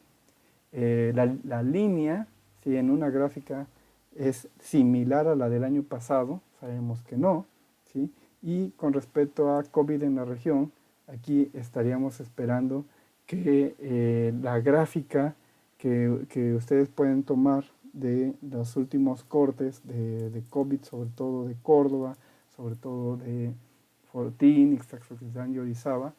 la línea, si en una gráfica es similar a la del año pasado, sabemos que no, ¿sí? Y con respecto a COVID en la región, aquí estaríamos esperando que la gráfica que ustedes pueden tomar de los últimos cortes de COVID, sobre todo de Córdoba, sobre todo de Fortín, Ixtaxoquitlán y Orizaba,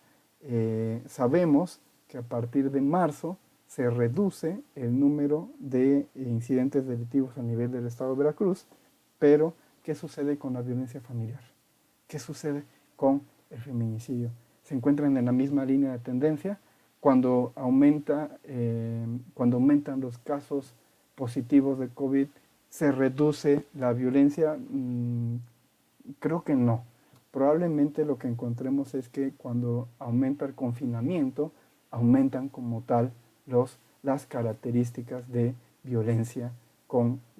sabemos que a partir de marzo se reduce el número de incidentes delictivos a nivel del estado de Veracruz, pero ¿qué sucede con la violencia familiar? ¿Qué sucede con el feminicidio? Se encuentran en la misma línea de tendencia. Cuando aumentan los casos positivos de COVID, ¿se reduce la violencia? Creo que no. Probablemente lo que encontremos es que cuando aumenta el confinamiento, aumentan como tal las características de violencia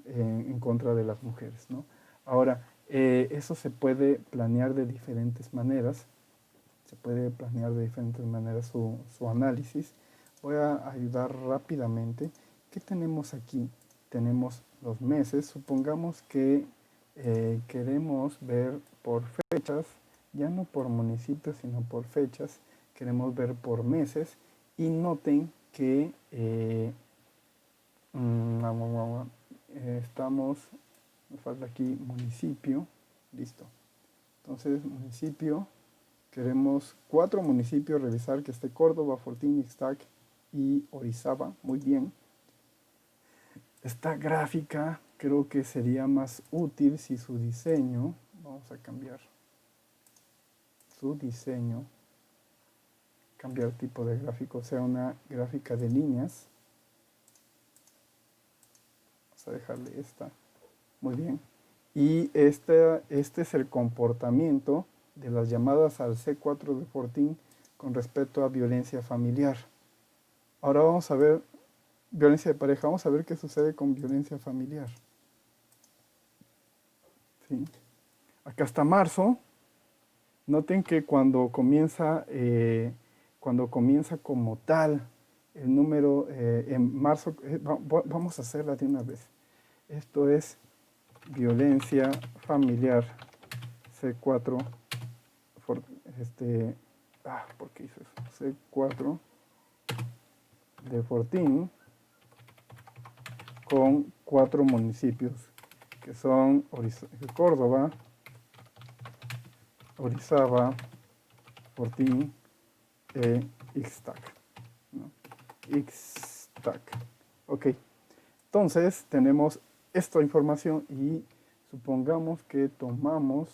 en contra de las mujeres, ¿no? Ahora, eso se puede planear de diferentes maneras, su análisis. Voy a ayudar rápidamente. ¿Qué tenemos aquí? Tenemos los meses. Supongamos que queremos ver por fechas, ya no por municipios, sino por fechas. Queremos ver por meses y noten que me falta aquí municipio, listo. Entonces, municipio, queremos 4 municipios revisar, que esté Córdoba, Fortín, Ixtac y Orizaba, muy bien. Esta gráfica creo que sería más útil si su diseño, vamos a cambiar su diseño, cambiar tipo de gráfico, sea una gráfica de líneas. Vamos a dejarle esta, muy bien. Y este es el comportamiento de las llamadas al C4 de Fortín con respecto a violencia familiar. Ahora vamos a ver violencia de pareja. Vamos a ver qué sucede con violencia familiar. ¿Sí? Acá está marzo. Noten que cuando comienza como tal el número en marzo, vamos a hacerla de una vez. Esto es violencia familiar C4, ¿por qué hice eso? C4 de Fortín con 4 municipios que son Córdoba, Orizaba, Fortín e Ixtac, ¿no? Ixtac. Ok, entonces tenemos esta información y supongamos que tomamos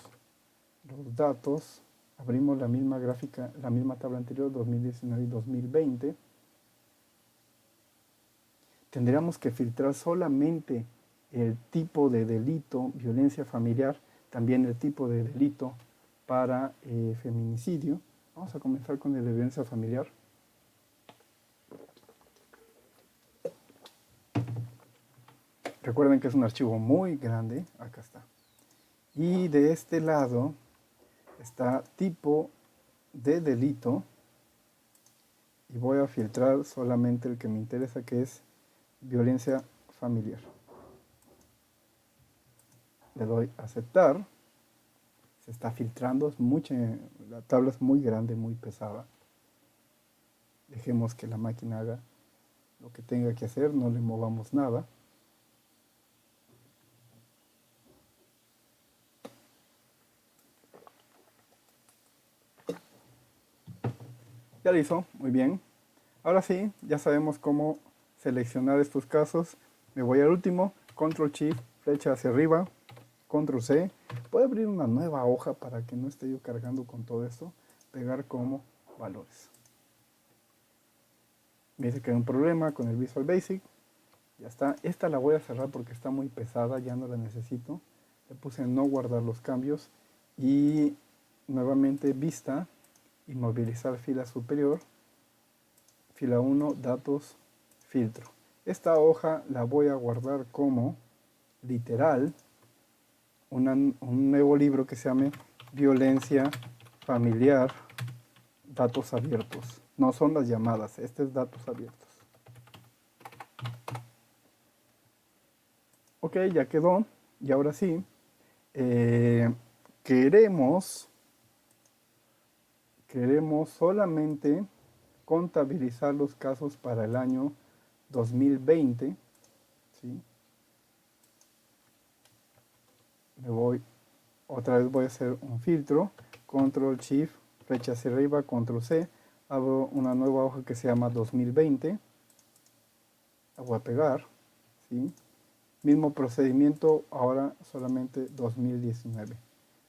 los datos, abrimos la misma gráfica, la misma tabla anterior, 2019 y 2020. Tendríamos que filtrar solamente el tipo de delito, violencia familiar, también el tipo de delito para feminicidio. Vamos a comenzar con el de violencia familiar. Recuerden que es un archivo muy grande, acá está. Y de este lado está tipo de delito y voy a filtrar solamente el que me interesa, que es violencia familiar. Le doy a aceptar. Se está filtrando, la tabla es muy grande, muy pesada. Dejemos que la máquina haga lo que tenga que hacer, no le movamos nada. Ya lo hizo, muy bien. Ahora sí, ya sabemos cómo seleccionar estos casos. Me voy al último, Control Shift, flecha hacia arriba, Control C. Voy a abrir una nueva hoja para que no esté yo cargando con todo esto. Pegar como valores. Me dice que hay un problema con el Visual Basic. Ya está. Esta la voy a cerrar porque está muy pesada, ya no la necesito. Le puse no guardar los cambios. Y nuevamente vista, inmovilizar fila superior. Fila 1, datos, filtro. Esta hoja la voy a guardar como literal, un nuevo libro que se llame Violencia Familiar, datos abiertos. No son las llamadas, este es datos abiertos. Ok, ya quedó. Y ahora sí, queremos solamente contabilizar los casos para el año 2020, ¿sí? Otra vez voy a hacer un filtro, Control Shift, flecha hacia arriba, Control C, abro una nueva hoja que se llama 2020, la voy a pegar, ¿sí? Mismo procedimiento, ahora solamente 2019.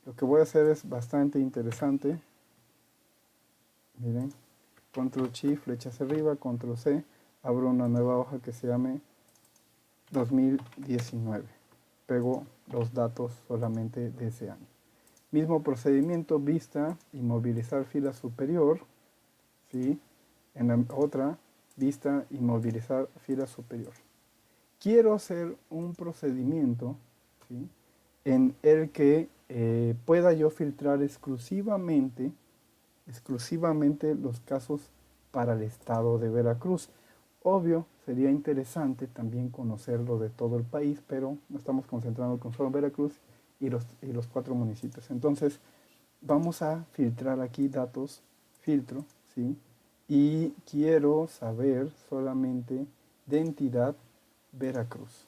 Lo que voy a hacer es bastante interesante, miren, Control Shift, flecha hacia arriba, Control C, abro una nueva hoja que se llame 2019. Pego los datos solamente de ese año. Mismo procedimiento, vista, inmovilizar fila superior, ¿sí? En la otra, vista, inmovilizar fila superior. Quiero hacer un procedimiento, ¿sí? En el que pueda yo filtrar exclusivamente los casos para el estado de Veracruz. Obvio, sería interesante también conocerlo de todo el país, pero nos estamos concentrando con solo Veracruz y los 4 municipios. Entonces, vamos a filtrar aquí datos, filtro, ¿sí? Y quiero saber solamente de entidad Veracruz.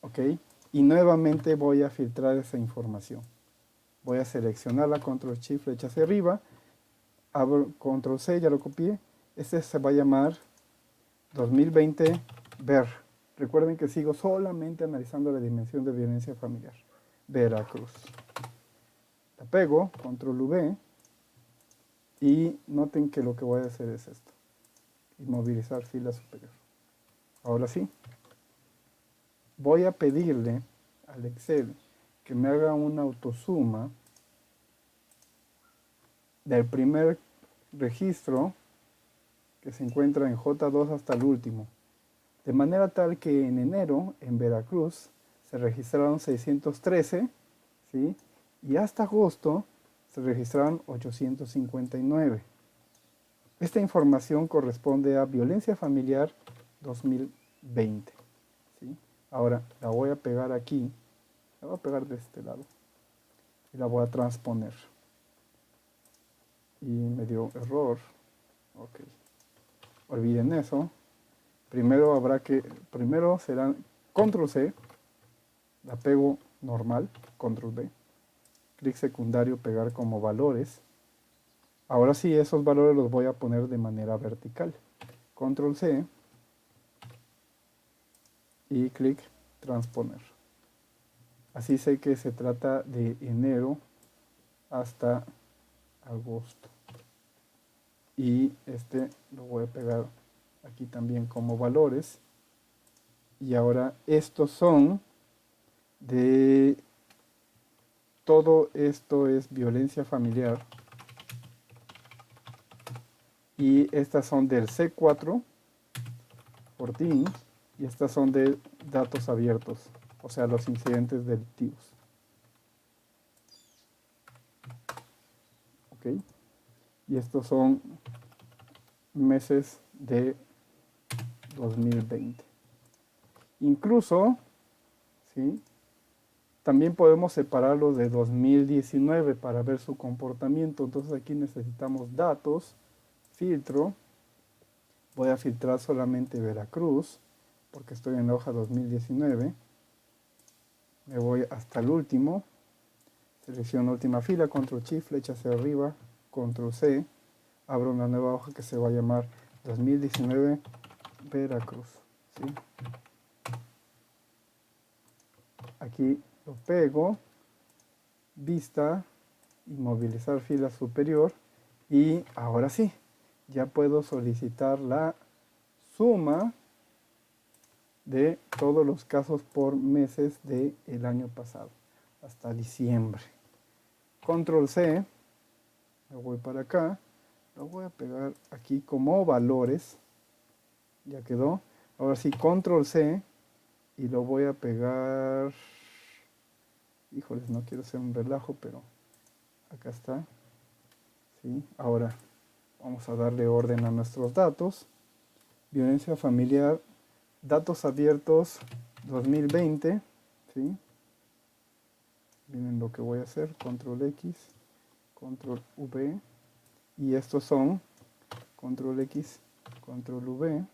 ¿Ok? Y nuevamente voy a filtrar esa información. Voy a seleccionarla, Control Shift, flecha hacia arriba, abro Control C, ya lo copié. Este se va a llamar 2020 ver. Recuerden que sigo solamente analizando la dimensión de violencia familiar. Veracruz. La pego, Control V, y noten que lo que voy a hacer es esto. Inmovilizar fila superior. Ahora sí. Voy a pedirle al Excel que me haga una autosuma del primer registro que se encuentra en J2 hasta el último. De manera tal que en enero, en Veracruz, se registraron 613, ¿sí? Y hasta agosto se registraron 859. Esta información corresponde a violencia familiar 2020, ¿sí? Ahora la voy a pegar aquí, la voy a pegar de este lado y la voy a transponer. Y me dio error. Ok. Olviden eso. Primero será Control C, la pego normal, Control V, clic secundario, pegar como valores. Ahora sí, esos valores los voy a poner de manera vertical. Control C y clic transponer. Así sé que se trata de enero hasta agosto. Y este lo voy a pegar aquí también como valores. Y ahora estos son de todo esto es violencia familiar. Y estas son del C4 Fortín y estas son de datos abiertos, o sea, los incidentes delictivos. ¿Ok? y estos son meses de 2020. Incluso, ¿sí?, también podemos separarlos de 2019 para ver su comportamiento. Entonces aquí necesitamos datos, filtro. Voy a filtrar solamente Veracruz, porque estoy en la hoja 2019. Me voy hasta el último. Selecciono última fila, control shift, flecha hacia arriba, control C. Abro una nueva hoja que se va a llamar 2019 Veracruz, ¿sí? Aquí lo pego, vista, inmovilizar fila superior, y ahora sí, ya puedo solicitar la suma de todos los casos por meses del año pasado, hasta diciembre. Control C, me voy para acá, lo voy a pegar aquí como valores, ya quedó. Ahora sí, control C, y lo voy a pegar, híjoles, no quiero hacer un relajo, pero acá está, ¿sí? Ahora vamos a darle orden a nuestros datos. Violencia familiar, datos abiertos 2020, ¿sí? Miren lo que voy a hacer, control X, control V, y estos son control X, control V,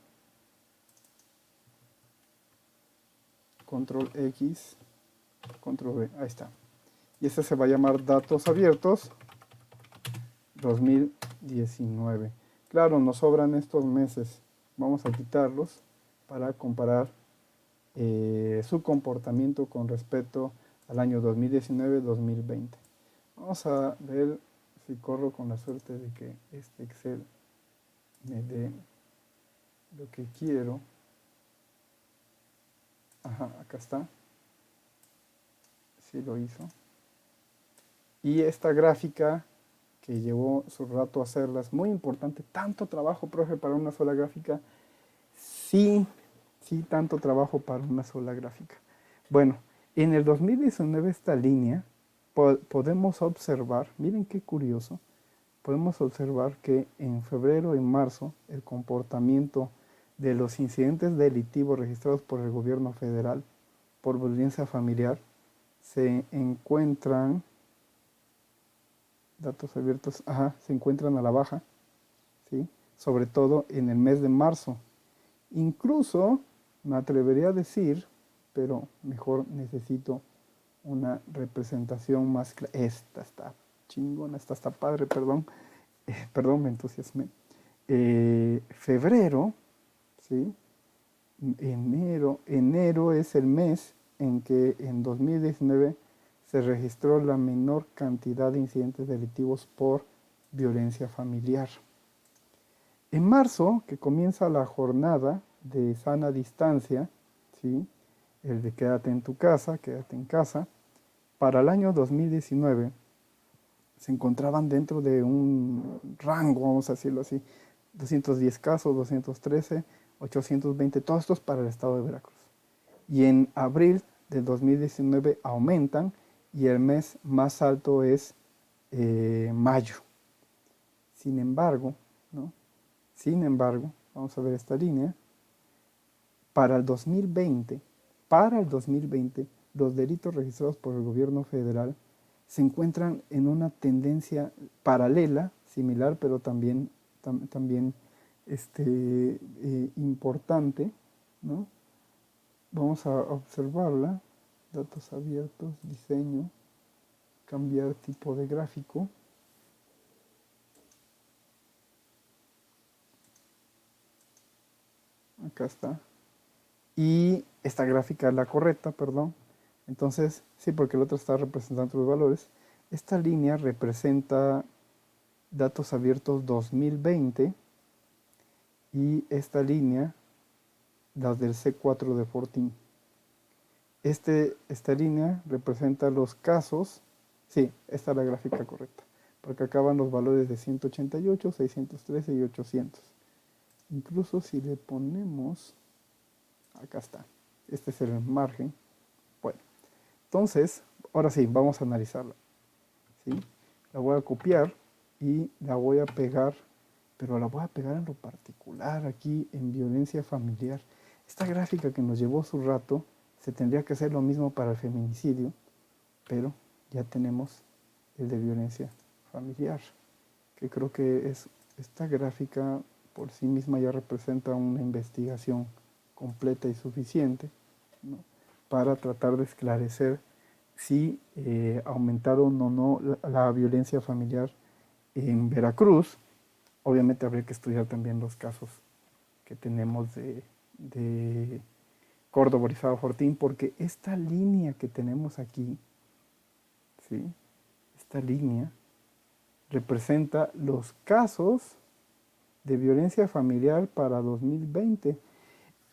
control X, control V, ahí está. Y este se va a llamar datos abiertos 2019. Claro, nos sobran estos meses, vamos a quitarlos para comparar su comportamiento con respecto al año 2019-2020. Vamos a ver si corro con la suerte de que este Excel me dé lo que quiero. Ajá, acá está. Sí lo hizo. Y esta gráfica que llevó su rato hacerla, es muy importante. Tanto trabajo, profe, para una sola gráfica. Sí, tanto trabajo para una sola gráfica. Bueno, en el 2019 esta línea podemos observar, miren qué curioso, podemos observar que en febrero y marzo el comportamiento de los incidentes delictivos registrados por el gobierno federal por violencia familiar se encuentran, datos abiertos, se encuentran a la baja, ¿sí? Sobre todo en el mes de marzo. Incluso me atrevería a decir, pero mejor necesito una representación más clara. Esta está chingona, esta está padre, perdón. Perdón, me entusiasmé. Febrero, ¿sí? Enero es el mes en que en 2019 se registró la menor cantidad de incidentes delictivos por violencia familiar. En marzo, que comienza la jornada de sana distancia, ¿sí?, el de quédate en tu casa, quédate en casa, para el año 2019 se encontraban dentro de un rango, vamos a decirlo así, 210 casos, 213, 820, todos estos para el estado de Veracruz. Y en abril del 2019 aumentan y el mes más alto es mayo. Sin embargo, ¿no? Sin embargo, vamos a ver esta línea, para el 2020, los delitos registrados por el gobierno federal se encuentran en una tendencia paralela, similar, pero también importante, ¿no? Vamos a observarla, datos abiertos, diseño, cambiar tipo de gráfico. Acá está. Y esta gráfica es la correcta, perdón. Entonces, sí, porque el otro está representando los valores. Esta línea representa datos abiertos 2020 y esta línea, las del C4 de Fortín. Esta línea representa los casos, sí, esta es la gráfica correcta, porque acaban los valores de 188, 613 y 800. Incluso si le ponemos, acá está, este es el margen. Bueno, entonces, ahora sí, vamos a analizarla, ¿sí? La voy a copiar y la voy a pegar, pero la voy a pegar en lo particular aquí en violencia familiar. Esta gráfica que nos llevó su rato, se tendría que hacer lo mismo para el feminicidio, pero ya tenemos el de violencia familiar, que creo que es esta gráfica por sí misma ya representa una investigación completa y suficiente, ¿no?, para tratar de esclarecer si aumentaron o no la violencia familiar en Veracruz. Obviamente habría que estudiar también los casos que tenemos de Córdoba, Orizaba, Fortín, porque esta línea que tenemos aquí, ¿sí?, esta línea representa los casos de violencia familiar para 2020.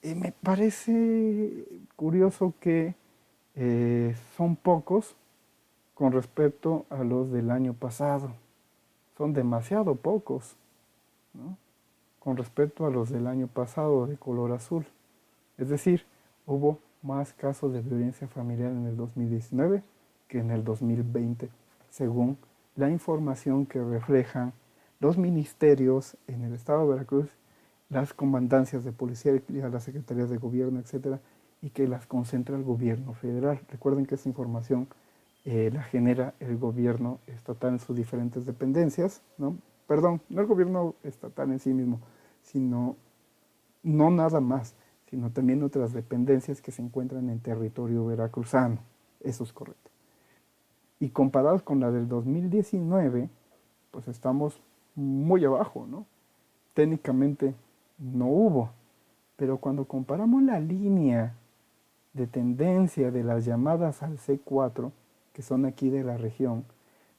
Me parece curioso que son pocos con respecto a los del año pasado. Son demasiado pocos, ¿no?, con respecto a los del año pasado de color azul. Es decir, hubo más casos de violencia familiar en el 2019 que en el 2020, según la información que reflejan los ministerios en el estado de Veracruz, las comandancias de policía, las secretarías de gobierno, etcétera, y que las concentra el gobierno federal. Recuerden que esta información la genera el gobierno estatal en sus diferentes dependencias, ¿no? Perdón, no el gobierno estatal en sí mismo, sino no nada más, sino también otras dependencias que se encuentran en territorio veracruzano. Eso es correcto. Y comparados con la del 2019, pues estamos muy abajo, ¿no? Técnicamente no hubo, pero cuando comparamos la línea de tendencia de las llamadas al C4, que son aquí de la región,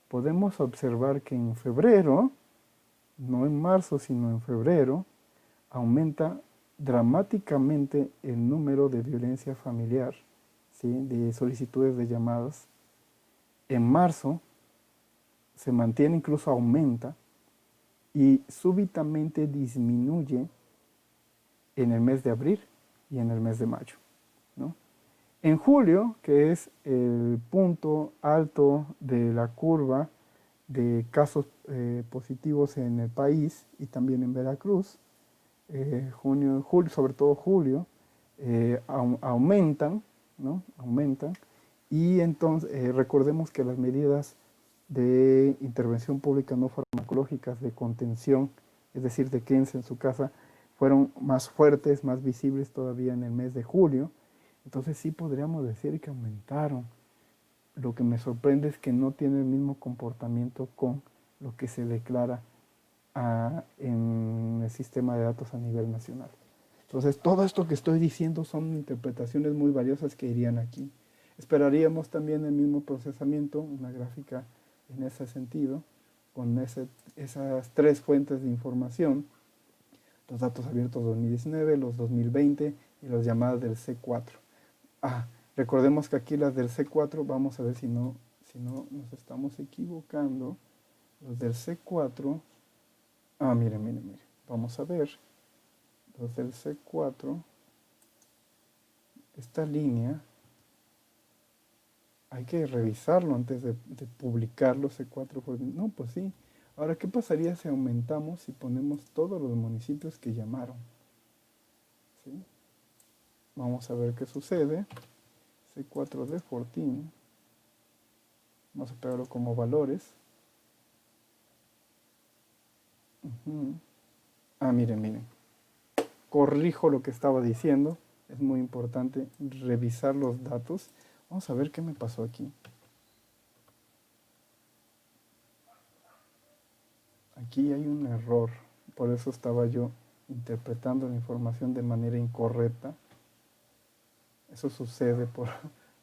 podemos observar que en febrero, no en marzo, sino en febrero, aumenta dramáticamente el número de violencia familiar, ¿sí?, de solicitudes de llamadas. En marzo se mantiene, incluso aumenta, y súbitamente disminuye en el mes de abril y en el mes de mayo, ¿no? En julio, que es el punto alto de la curva de casos positivos en el país y también en Veracruz, junio, julio, sobre todo julio, aumentan, ¿no? Aumentan, y entonces recordemos que las medidas de intervención pública no farmacológicas de contención, es decir, de quédense en su casa, fueron más fuertes, más visibles todavía en el mes de julio. Entonces sí podríamos decir que aumentaron. Lo que me sorprende es que no tiene el mismo comportamiento con lo que se declara en el sistema de datos a nivel nacional. Entonces, todo esto que estoy diciendo son interpretaciones muy valiosas que irían aquí. Esperaríamos también el mismo procesamiento, una gráfica en ese sentido, con esas tres fuentes de información: los datos abiertos 2019, los 2020 y las llamadas del C4. Recordemos que aquí las del C4, vamos a ver si no nos estamos equivocando. Los del C4, miren, vamos a ver. Los del C4, esta línea, hay que revisarlo antes de publicarlo, C4. No, pues sí. Ahora, ¿qué pasaría si aumentamos y ponemos todos los municipios que llamaron? ¿Sí? Vamos a ver qué sucede. C4 de Fortín. Vamos a pegarlo como valores. Miren. Corrijo lo que estaba diciendo. Es muy importante revisar los datos. Vamos a ver qué me pasó aquí. Aquí hay un error. Por eso estaba yo interpretando la información de manera incorrecta. Eso sucede por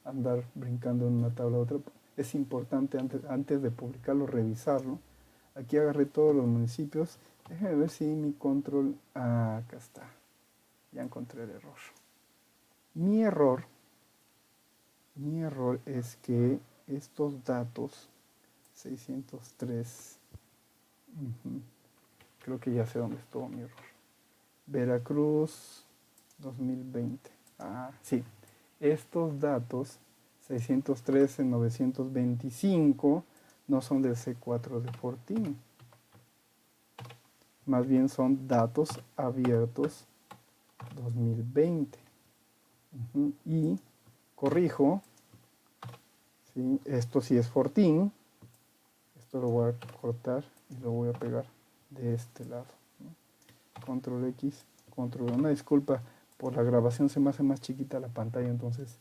andar brincando de una tabla a otra. Es importante antes de publicarlo, revisarlo. Aquí agarré todos los municipios. Déjenme ver si mi control... acá está. Ya encontré el error. Mi error es que estos datos, 603, creo que ya sé dónde estuvo mi error. Veracruz 2020. Sí. Estos datos, 613, 925, no son del C4 de Fortín. más bien son datos abiertos 2020. Y corrijo, ¿sí? Esto sí es Fortín. Esto lo voy a cortar y lo voy a pegar de este lado, ¿no? Control X, control. Una disculpa, por la grabación se me hace más chiquita la pantalla, entonces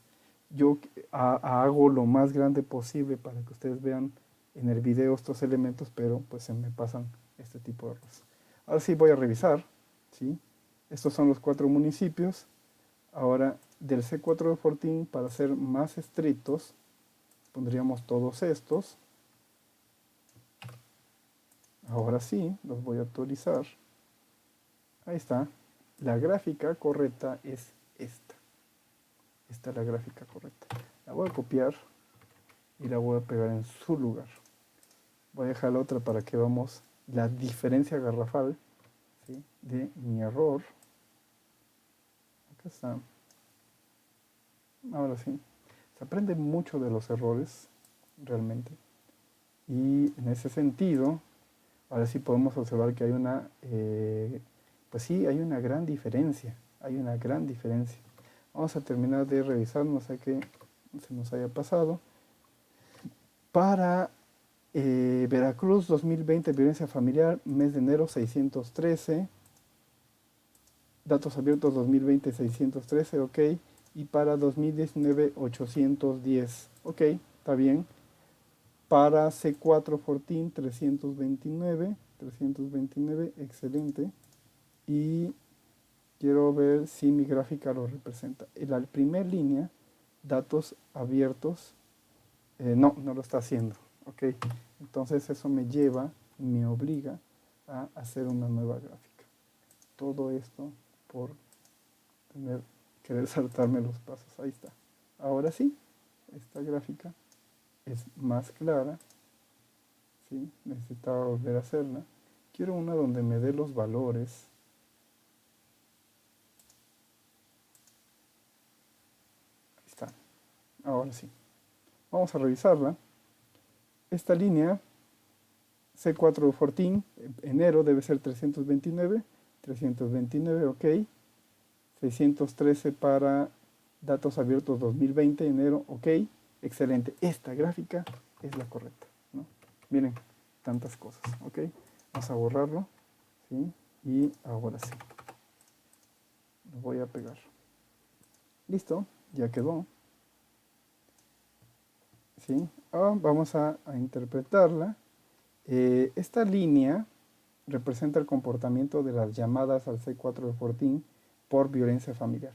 yo hago lo más grande posible para que ustedes vean en el video estos elementos, pero pues se me pasan este tipo de errores. Ahora sí voy a revisar, ¿sí? Estos son los 4 municipios. Ahora del C4 de Fortín, para ser más estrictos, pondríamos todos estos. Ahora sí, los voy a actualizar. Ahí está. La gráfica correcta es esta. Esta es la gráfica correcta. La voy a copiar y la voy a pegar en su lugar. Voy a dejar la otra para que veamos la diferencia garrafal, ¿sí?, de mi error. Acá está. Ahora sí. Se aprende mucho de los errores, realmente. Y en ese sentido, ahora sí podemos observar que hay una, pues sí, hay una gran diferencia. Hay una gran diferencia. Vamos a terminar de revisar, no sé qué se nos haya pasado. Para Veracruz 2020, violencia familiar, mes de enero 613. Datos abiertos 2020 613, ok. Y para 2019 810, ok, está bien. Para C4 Fortín 329, excelente. Y quiero ver si mi gráfica lo representa. En la primera línea, datos abiertos, no lo está haciendo, ok. Entonces eso me obliga a hacer una nueva gráfica. Todo esto por querer saltarme los pasos. Ahí está. Ahora sí, esta gráfica es más clara, ¿sí? Necesitaba volver a hacerla. Quiero una donde me dé los valores. Ahí está. Ahora sí. Vamos a revisarla. Esta línea C4 14, enero debe ser 329, ok. 613 para datos abiertos 2020, enero, ok. Excelente. Esta gráfica es la correcta, ¿no? Miren, tantas cosas, ok. Vamos a borrarlo, ¿sí? Y ahora sí. Lo voy a pegar. Listo, ya quedó. ¿Sí? Ahora vamos a interpretarla. Esta línea representa el comportamiento de las llamadas al C4 de Fortín por violencia familiar.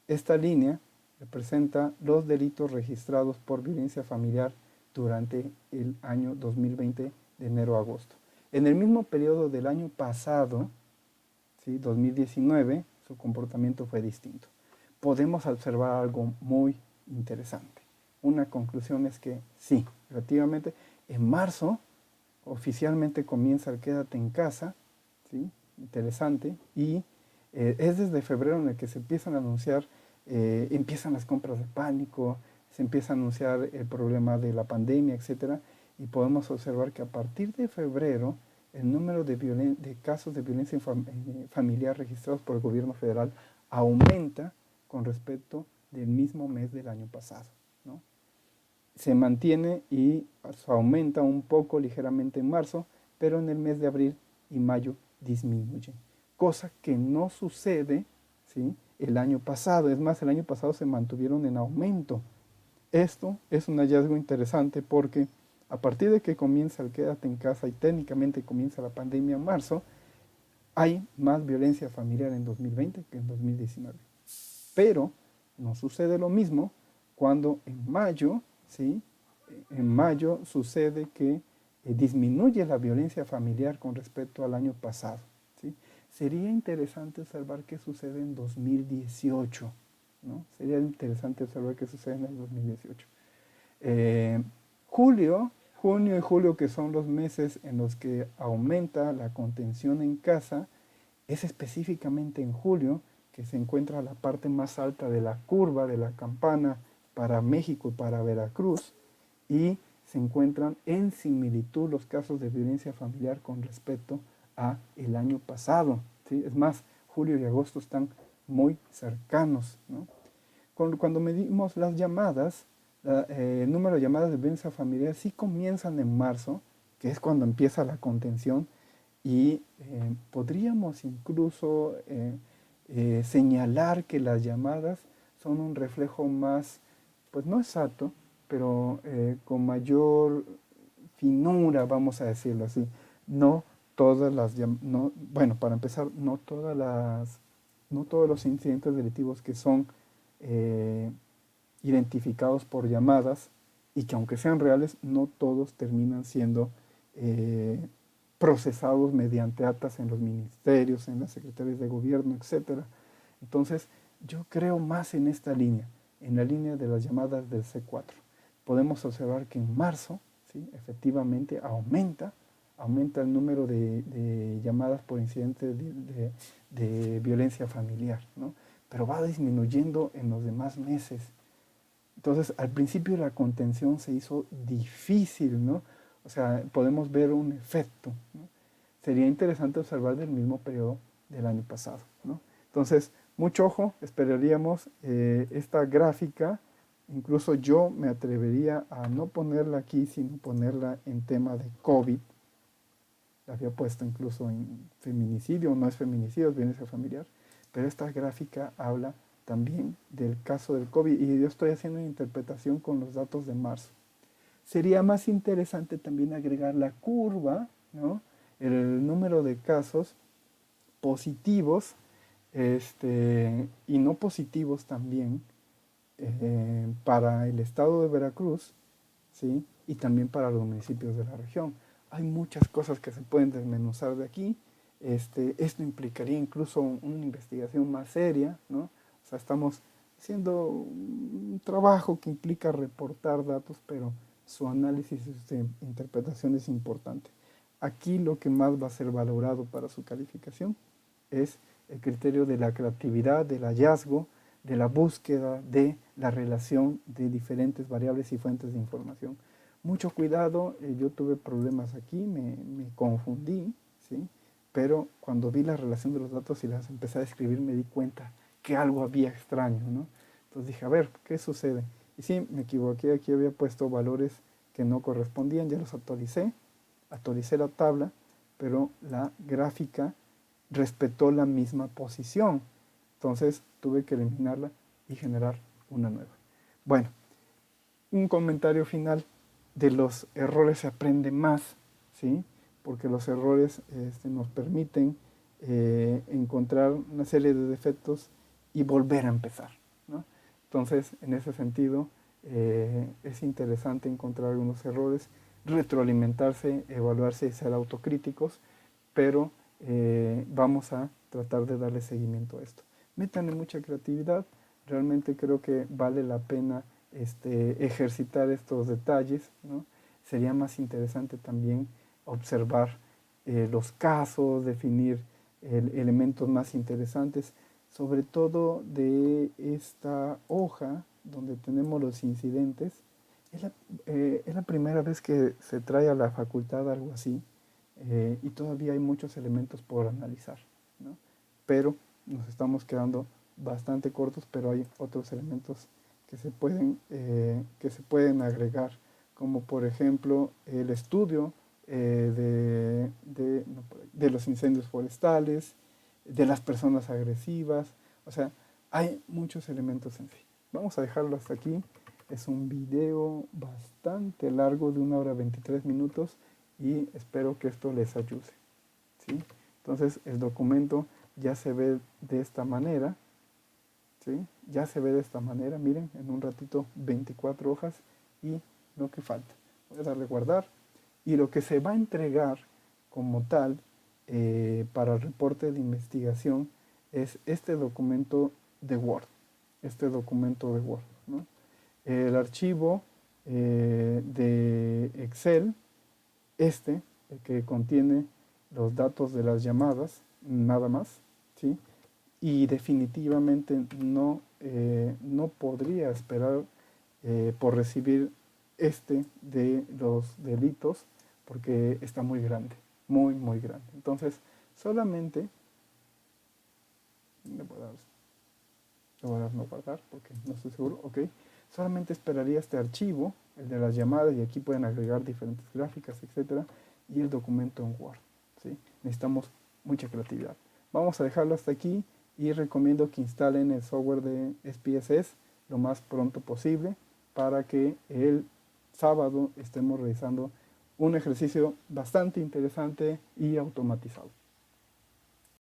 Esta línea representa los delitos registrados por violencia familiar durante el año 2020 de enero a agosto. En el mismo periodo del año pasado, ¿sí?, 2019, su comportamiento fue distinto. Podemos observar algo muy interesante. Una conclusión es que sí, relativamente, en marzo oficialmente comienza el Quédate en Casa, ¿sí? Interesante, y es desde febrero en el que se empiezan a anunciar, empiezan las compras de pánico, se empieza a anunciar el problema de la pandemia, etcétera, y podemos observar que a partir de febrero el número de casos de violencia familiar registrados por el gobierno federal aumenta con respecto del mismo mes del año pasado, ¿no? Se mantiene y aumenta un poco ligeramente en marzo, pero en el mes de abril y mayo disminuye, cosa que no sucede, ¿sí?, el año pasado. Es más, el año pasado se mantuvieron en aumento. Esto es un hallazgo interesante porque a partir de que comienza el Quédate en Casa y técnicamente comienza la pandemia en marzo, hay más violencia familiar en 2020 que en 2019. Pero no sucede lo mismo cuando en mayo, ¿sí?, en mayo sucede que disminuye la violencia familiar con respecto al año pasado, ¿sí? Sería interesante observar qué sucede en 2018, ¿no? Sería interesante observar qué sucede en el 2018. Junio y julio, que son los meses en los que aumenta la contención en casa, es específicamente en julio que se encuentra la parte más alta de la curva de la campana para México y para Veracruz, y se encuentran en similitud los casos de violencia familiar con respecto a el año pasado, ¿sí? Es más, julio y agosto están muy cercanos, ¿no? Cuando medimos las llamadas, el número de llamadas de violencia familiar sí comienzan en marzo, que es cuando empieza la contención, y podríamos incluso señalar que las llamadas son un reflejo más, pues no exacto, pero con mayor finura, vamos a decirlo así. No todas las, no, bueno, para empezar, no todos los incidentes delictivos que son eh, identificados por llamadas y que aunque sean reales, no todos terminan siendo eh, procesados mediante actas en los ministerios, en las secretarías de gobierno, etcétera. Entonces, yo creo más en esta línea, en la línea de las llamadas del C4. Podemos observar que en marzo, ¿sí? Efectivamente, aumenta el número de llamadas por incidentes de violencia familiar, ¿no? Pero va disminuyendo en los demás meses. Entonces, al principio la contención se hizo difícil, ¿no? O sea, podemos ver un efecto, ¿no? Sería interesante observar del mismo periodo del año pasado, ¿no? Entonces, mucho ojo, esperaríamos esta gráfica, incluso yo me atrevería a no ponerla aquí, sino ponerla en tema de COVID. La había puesto incluso en feminicidio, no es feminicidio, es violencia familiar, pero esta gráfica habla también del caso del COVID y yo estoy haciendo una interpretación con los datos de marzo. Sería más interesante también agregar la curva, ¿no? El número de casos positivos y no positivos también para el estado de Veracruz, ¿sí? Y también para los municipios de la región. Hay muchas cosas que se pueden desmenuzar de aquí. Esto implicaría incluso una investigación más seria, ¿no? O sea, estamos haciendo un trabajo que implica reportar datos, pero su análisis y su interpretación es importante. Aquí lo que más va a ser valorado para su calificación es el criterio de la creatividad, del hallazgo, de la búsqueda de la relación de diferentes variables y fuentes de información. Mucho cuidado, yo tuve problemas aquí, me confundí, ¿sí? Pero cuando vi la relación de los datos y las empecé a escribir me di cuenta que algo había extraño, ¿no? Entonces dije, a ver, ¿qué sucede? Y sí, me equivoqué, aquí había puesto valores que no correspondían, ya los actualicé la tabla, pero la gráfica respetó la misma posición. Entonces tuve que eliminarla y generar una nueva. Bueno, un comentario final. De los errores se aprende más, ¿sí? Porque los errores nos permiten encontrar una serie de defectos y volver a empezar, ¿no? Entonces, en ese sentido, es interesante encontrar algunos errores, retroalimentarse, evaluarse y ser autocríticos, pero vamos a tratar de darle seguimiento a esto. Métanle mucha creatividad, realmente creo que vale la pena ejercitar estos detalles, ¿no? Sería más interesante también observar los casos, definir elementos más interesantes, sobre todo de esta hoja donde tenemos los incidentes. Es la primera vez que se trae a la facultad algo así y todavía hay muchos elementos por analizar, ¿no? Pero nos estamos quedando bastante cortos, pero hay otros elementos que se pueden agregar, como por ejemplo el estudio de los incendios forestales, de las personas agresivas, o sea, hay muchos elementos en sí. Vamos a dejarlo hasta aquí. Es un video bastante largo de 1 hora 23 minutos y espero que esto les ayude, ¿sí? Entonces el documento ya se ve de esta manera, ¿sí? Ya se ve de esta manera, miren, en un ratito 24 hojas y lo que falta. Voy a darle guardar y lo que se va a entregar como tal para el reporte de investigación es este documento de Word, ¿no? El archivo de Excel, el que contiene los datos de las llamadas, nada más, ¿sí? Y definitivamente no podría esperar por recibir de los delitos porque está muy grande. muy, muy grande. Entonces, solamente, le voy a dar no guardar porque no estoy seguro, ok. Solamente esperaría este archivo, el de las llamadas, y aquí pueden agregar diferentes gráficas, etcétera, y el documento en Word, ¿sí? Necesitamos mucha creatividad. Vamos a dejarlo hasta aquí y recomiendo que instalen el software de SPSS lo más pronto posible para que el sábado estemos realizando un ejercicio bastante interesante y automatizado.